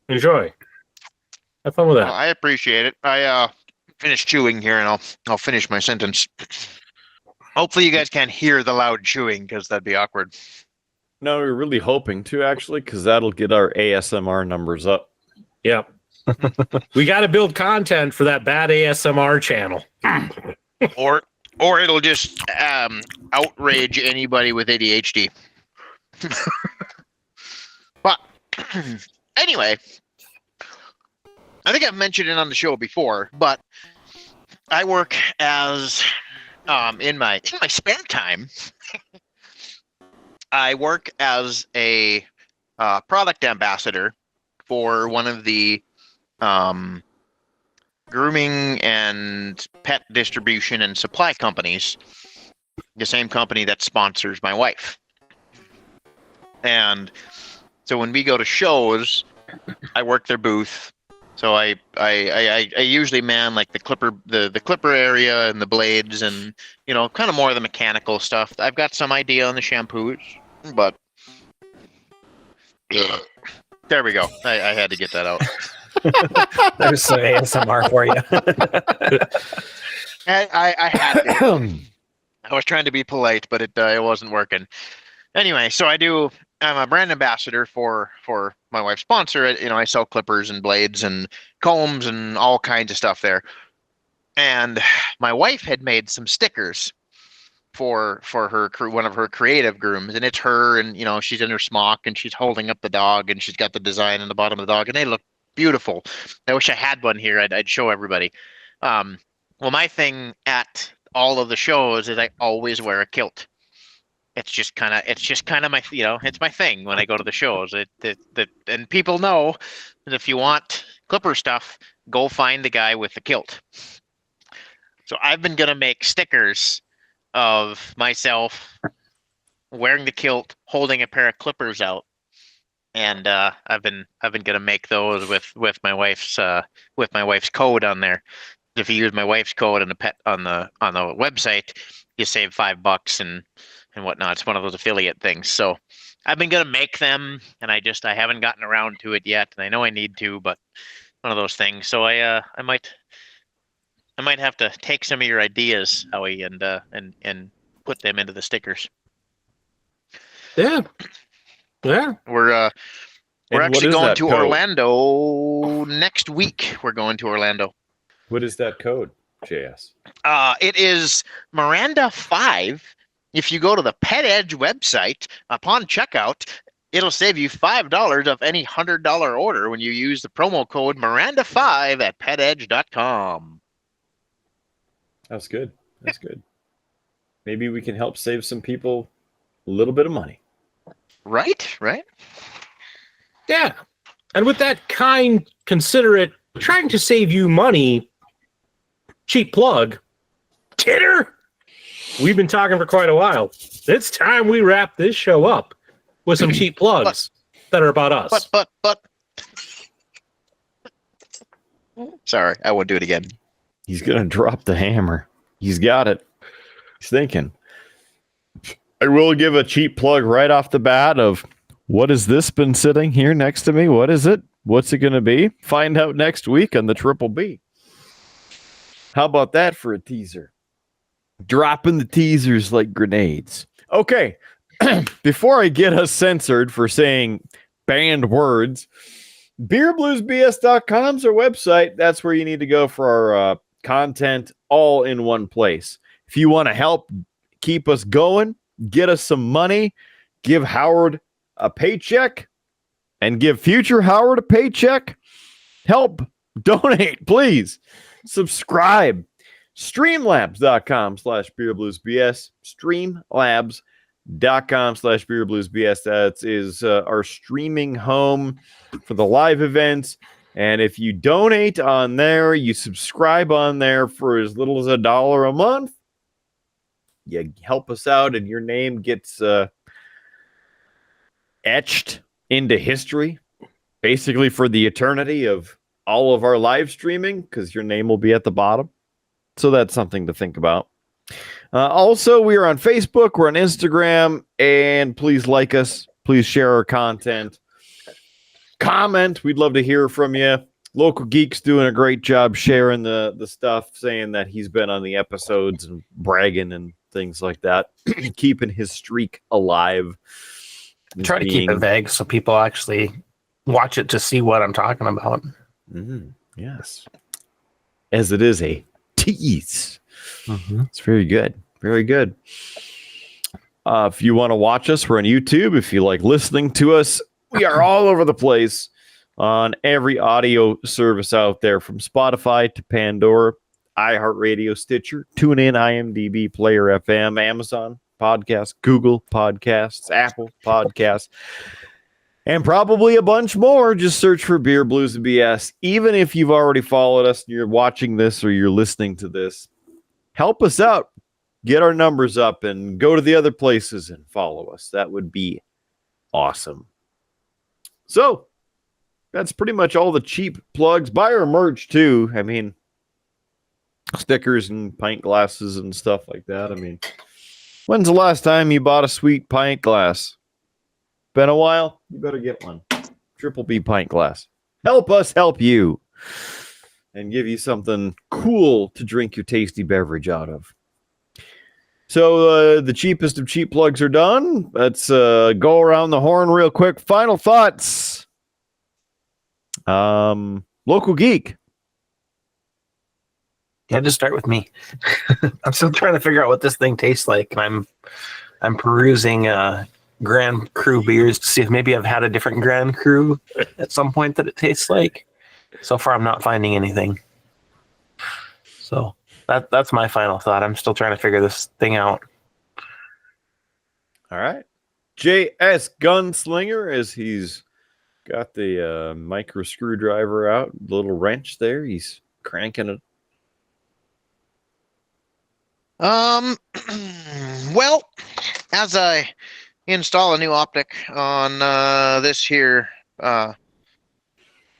A: enjoy, have fun with that.
F: I appreciate it. I finished chewing here, and I'll finish my sentence. Hopefully, you guys can't hear the loud chewing because that'd be awkward.
D: No, we're really hoping to actually, because that'll get our ASMR numbers up.
A: Yep. We got to build content for that bad ASMR channel.
F: Or it'll just outrage anybody with ADHD. But anyway, I think I've mentioned it on the show before, but I work as in my spare time. I work as a product ambassador for one of the grooming and pet distribution and supply companies, the same company that sponsors my wife. And so when we go to shows, I work their booth. So I usually man like the clipper area and the blades and kind of more of the mechanical stuff. I've got some idea on the shampoos, but there we go. I had to get that out.
E: There's some ASMR for you.
F: I had to. I was trying to be polite, but it wasn't working. Anyway, so I'm a brand ambassador for my wife's sponsor. I sell clippers and blades and combs and all kinds of stuff there. And my wife had made some stickers for one of her creative grooms, and it's her, and she's in her smock and she's holding up the dog, and she's got the design on the bottom of the dog, and they look beautiful. I wish I had one here. I'd show everybody. Well, my thing at all of the shows is I always wear a kilt. It's just kind of my, it's my thing when I go to the shows. And people know that if you want clipper stuff, go find the guy with the kilt. So I've been gonna make stickers of myself wearing the kilt, holding a pair of clippers out, and I've been gonna make those with my wife's code on there. If you use my wife's code on the website, you save $5 and whatnot. It's one of those affiliate things. So I've been gonna make them, and I haven't gotten around to it yet, and I know I need to, but one of those things. So I might have to take some of your ideas, Howie, and put them into the stickers.
A: Yeah.
F: We're
D: what
F: actually
D: is
F: going
D: that
F: to
D: code?
F: Orlando next week. We're going to Orlando.
D: What is that code, JS?
F: It is Miranda 5. If you go to the Pet Edge website, upon checkout, it'll save you $5 of any $100 order when you use the promo code Miranda 5 at petedge.com.
D: That's good. That's good. Maybe we can help save some people a little bit of money.
F: Right?
A: Yeah. And with that kind, considerate, trying to save you money, cheap plug, Kidder, we've been talking for quite a while. It's time we wrap this show up with some cheap plugs that are about us.
F: But. Sorry, I won't do it again.
D: He's going to drop the hammer. He's got it. He's thinking. I will give a cheap plug right off the bat of what has this been sitting here next to me? What is it? What's it going to be? Find out next week on the Triple B. How about that for a teaser? Dropping the teasers like grenades. Okay. Before I get us censored for saying banned words, beerbluesbs.com is our website. That's where you need to go for our content all in one place. If you want to help keep us going, get us some money, give Howard a paycheck, and give future Howard a paycheck, help, donate, please. Subscribe. Streamlabs.com/beerbluesbs. Streamlabs.com/beerbluesbs. That is our streaming home for the live events. And if you donate on there, you subscribe on there for as little as $1 a month, you help us out and your name gets etched into history, basically for the eternity of all of our live streaming, because your name will be at the bottom. So that's something to think about. Also, we are on Facebook, we're on Instagram, and please like us. Please share our content. Comment. We'd love to hear from you. Local Geek's doing a great job sharing the stuff, saying that he's been on the episodes and bragging and things like that, keeping his streak alive.
E: Try to keep it vague so people actually watch it to see what I'm talking about.
D: Yes. As it is a tease. It's very good. Very good. If you want to watch us, we're on YouTube. If you like listening to us, we are all over the place on every audio service out there, from Spotify to Pandora, iHeartRadio, Stitcher, TuneIn, IMDb, Player FM, Amazon Podcasts, Google Podcasts, Apple Podcasts, and probably a bunch more. Just search for Beer Blues and BS. Even if you've already followed us and you're watching this or you're listening to this, help us out. Get our numbers up and go to the other places and follow us. That would be awesome. So that's pretty much all the cheap plugs. Buy our merch too. I mean, stickers and pint glasses and stuff like that. I mean, when's the last time you bought a sweet pint glass? Been a while? You better get one. Triple B pint glass. Help us help you and give you something cool to drink your tasty beverage out of. So the cheapest of cheap plugs are done. Let's go around the horn real quick. Final thoughts. Local Geek.
E: You had to start with me. I'm still trying to figure out what this thing tastes like, and I'm perusing Grand Cru beers to see if maybe I've had a different Grand Cru at some point that it tastes like. So far, I'm not finding anything. So that's my final thought. I'm still trying to figure this thing out.
D: All right. JS Gunslinger, as he's got the micro screwdriver out, little wrench there. He's cranking it.
F: Well, as I install a new optic on this here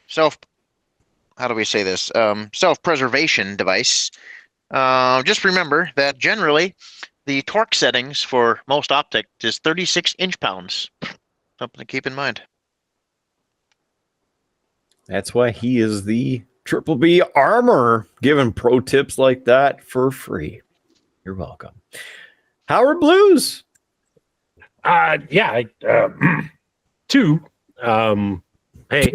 F: self-preservation device, just remember that generally the torque settings for most optic is 36 inch-pounds. Something to keep in mind.
D: That's why he is the Triple B armor, giving pro tips like that for free. You're welcome. Howard Blues.
A: Two. Hey,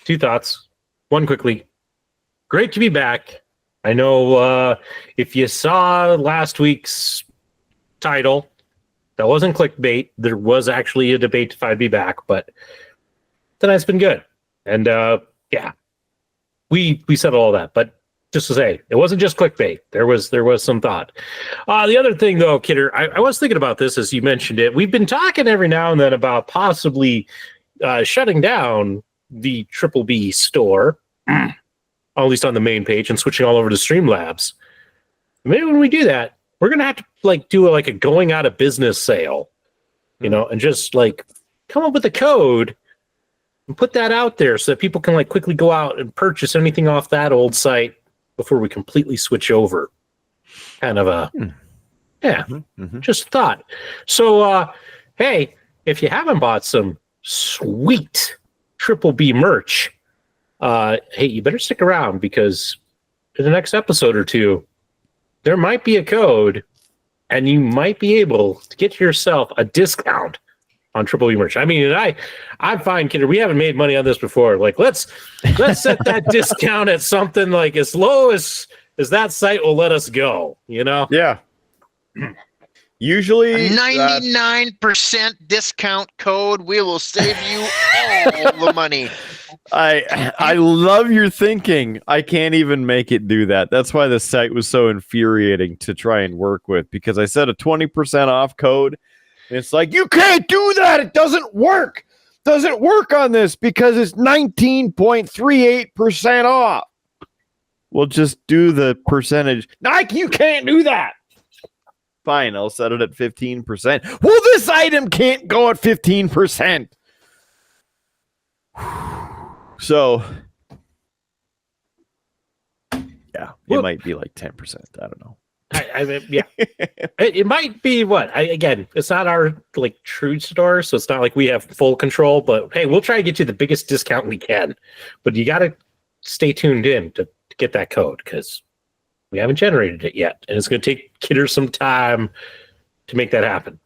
A: two thoughts. One quickly. Great to be back. I know if you saw last week's title, that wasn't clickbait. There was actually a debate if I'd be back, but tonight's been good. And we settled all that. But just to say, it wasn't just clickbait. There was some thought. The other thing, though, Kidder, I was thinking about this as you mentioned it. We've been talking every now and then about possibly shutting down the Triple B store, at least on the main page, and switching all over to Streamlabs. maybe when we do that, we're gonna have to like do a going out of business sale, you know, and just like come up with a code and put that out there so that people can like quickly go out and purchase anything off that old site before we completely switch over. Kind of a just thought. So hey, if you haven't bought some sweet Triple B merch, hey, you better stick around because in the next episode or two, there might be a code and you might be able to get yourself a discount on Triple B merch. I mean, I'm fine, kidder. We haven't made money on this before. Like, let's set that discount at something like as low as that site will let us go, you know?
D: Yeah. Usually
F: 99% discount code. We will save you all the money.
D: I love your thinking. I can't even make it do that. That's why the site was so infuriating to try and work with, because I set a 20% off code. And it's like, you can't do that. It doesn't work. Doesn't work on this because it's 19.38% off. Well, just do the percentage. Nike, you can't do that. Fine, I'll set it at 15%. Well, this item can't go at 15%. So, yeah, it might be like 10%. I don't know.
A: I mean, yeah, it might be what again. It's not our like true store, so it's not like we have full control. But hey, we'll try to get you the biggest discount we can. But you got to stay tuned in to get that code because we haven't generated it yet, and it's going to take Kidder some time to make that happen.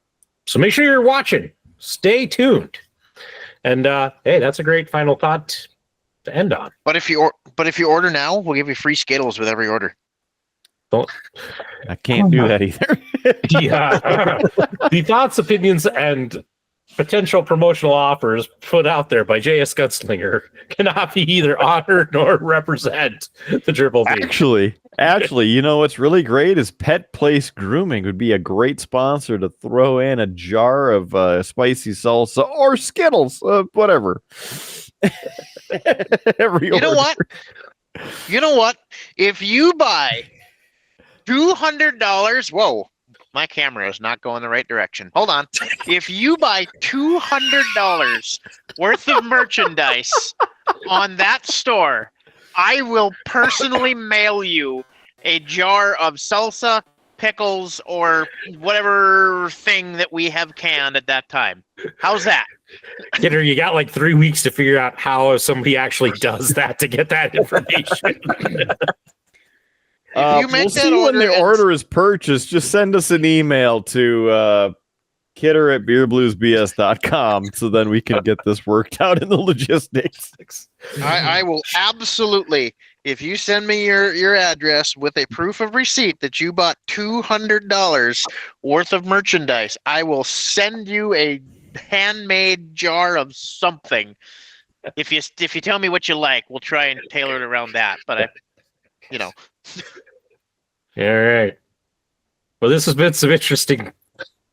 A: So make sure you're watching. Stay tuned. And hey, that's a great final thought to end on.
F: But if you order now, we'll give you free Skittles with every order.
D: I can't do that either.
A: The thoughts, opinions, and potential promotional offers put out there by JS Gunslinger cannot be either honor nor represent the Triple B.
D: Actually, you know what's really great is Pet Place Grooming would be a great sponsor to throw in a jar of spicy salsa or Skittles, whatever.
F: You know what? If you buy $200, whoa, my camera is not going the right direction. Hold on. If you buy $200 worth of merchandise on that store, I will personally mail you a jar of salsa, pickles, or whatever thing that we have canned at that time. How's that?
A: Kidder, you got like 3 weeks to figure out how somebody actually does that to get that information.
D: We'll see when the order is purchased. Just send us an email to kidder@beerbluesbs.com so then we can get this worked out in the logistics.
F: I will absolutely, if you send me your address with a proof of receipt that you bought $200 worth of merchandise, I will send you a handmade jar of something. If you tell me what you like, we'll try and tailor it around that. But
A: All right. Well, this has been some interesting,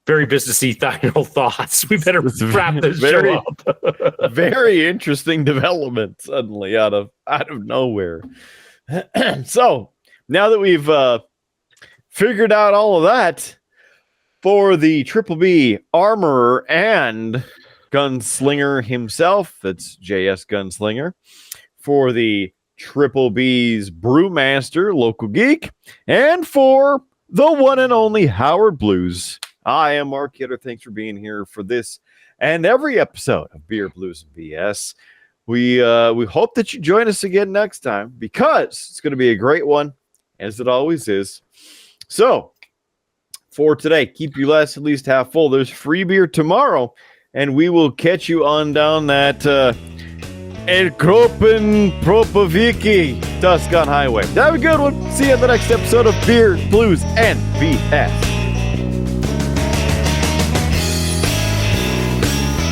A: very businessy final thoughts. We better wrap this show up.
D: Very interesting development suddenly out of nowhere. So now that we've figured out all of that, for the Triple B armorer and gunslinger himself, that's JS Gunslinger. For the Triple B's brewmaster, local geek, and for the one and only Howard Blues, I am Mark Kidder. Thanks for being here for this and every episode of Beer, Blues, and BS. We hope that you join us again next time because it's going to be a great one, as it always is. So, for today, keep your glass at least half full. There's free beer tomorrow, and we will catch you on down that El Kropen Propoviki Tuscan Highway. Have a good one. See you in the next episode of Beer, Blues, and BS.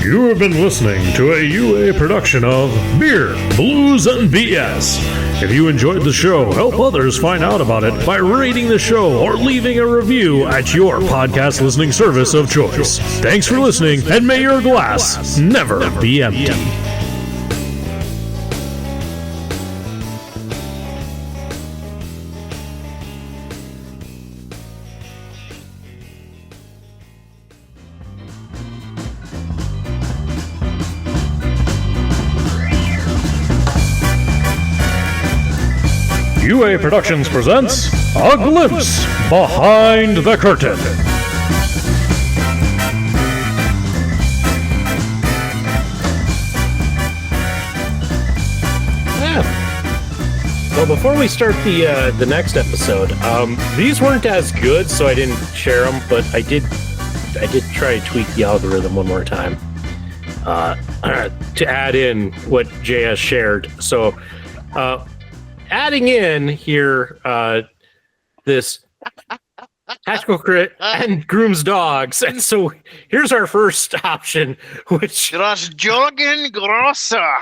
B: You have been listening to a UA production of Beer, Blues, and BS. If you enjoyed the show, help others find out about it by rating the show or leaving a review at your podcast listening service of choice. Thanks for listening, and may your glass never be empty. UA Productions presents A Glimpse Behind the Curtain.
A: Well, before we start the next episode, these weren't as good, so I didn't share them. But I did try to tweak the algorithm one more time to add in what JS shared. So, adding in here this tactical crit and grooms dogs, and so here's our first option, which
F: Grossjorgen Grosser.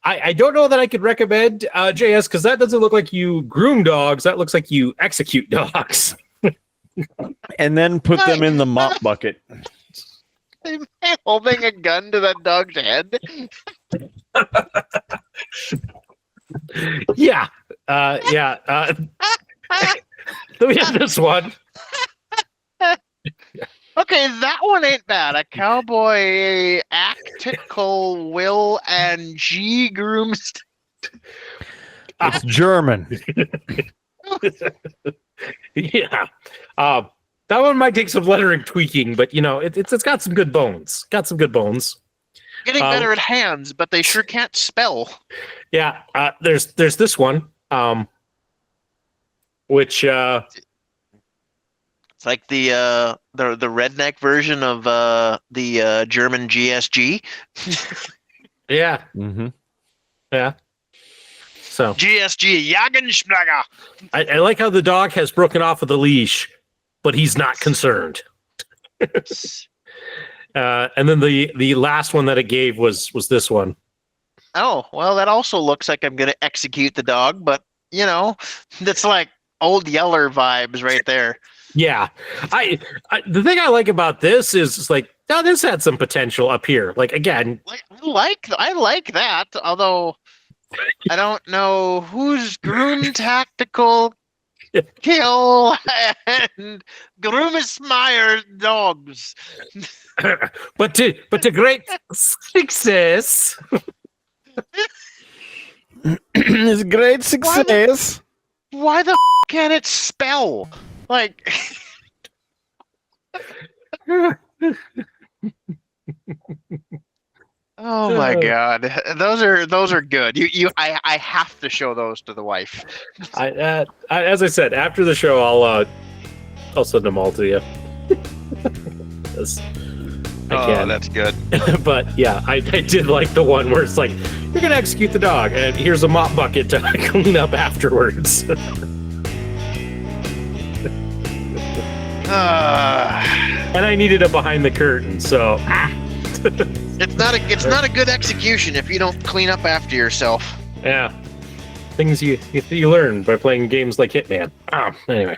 A: I don't know that I could recommend JS, because that doesn't look like you groom dogs. That looks like you execute dogs.
D: And then put them in the mop bucket.
F: Am I holding a gun to that dog's head?
A: Yeah. We have this one.
F: Okay, that one ain't bad. A cowboy actical will and G grooms.
D: It's German.
A: Yeah. That one might take some lettering tweaking, but it's got some good bones. Getting better at hands, but they sure can't spell. Yeah. There's this one, which
F: it's like the redneck version of the German GSG.
A: yeah.
D: Mm-hmm.
A: Yeah. So
F: GSG Jagenspranger.
A: I like how the dog has broken off of the leash, but he's not concerned. And then the last one that it gave was this one.
F: Oh, well, that also looks like I'm going to execute the dog, but, that's like Old Yeller vibes right there.
A: Yeah. The thing I like about this is it's like, now this had some potential up here. Like, again.
F: I like that, although I don't know who's groom tactical kill and Groomesmeyer dogs.
A: but to great success.
D: It's great success.
F: Why the can't it spell? Like, oh my God, those are good. I have to show those to the wife.
A: As I said, after the show, I'll send them all to you. I can.
F: That's good.
A: But yeah, I did like the one where it's like, you're gonna execute the dog, and here's a mop bucket to clean up afterwards. And I needed it behind the curtain, so
F: it's not a good execution if you don't clean up after yourself.
A: Yeah, things you learn by playing games like Hitman. Anyway.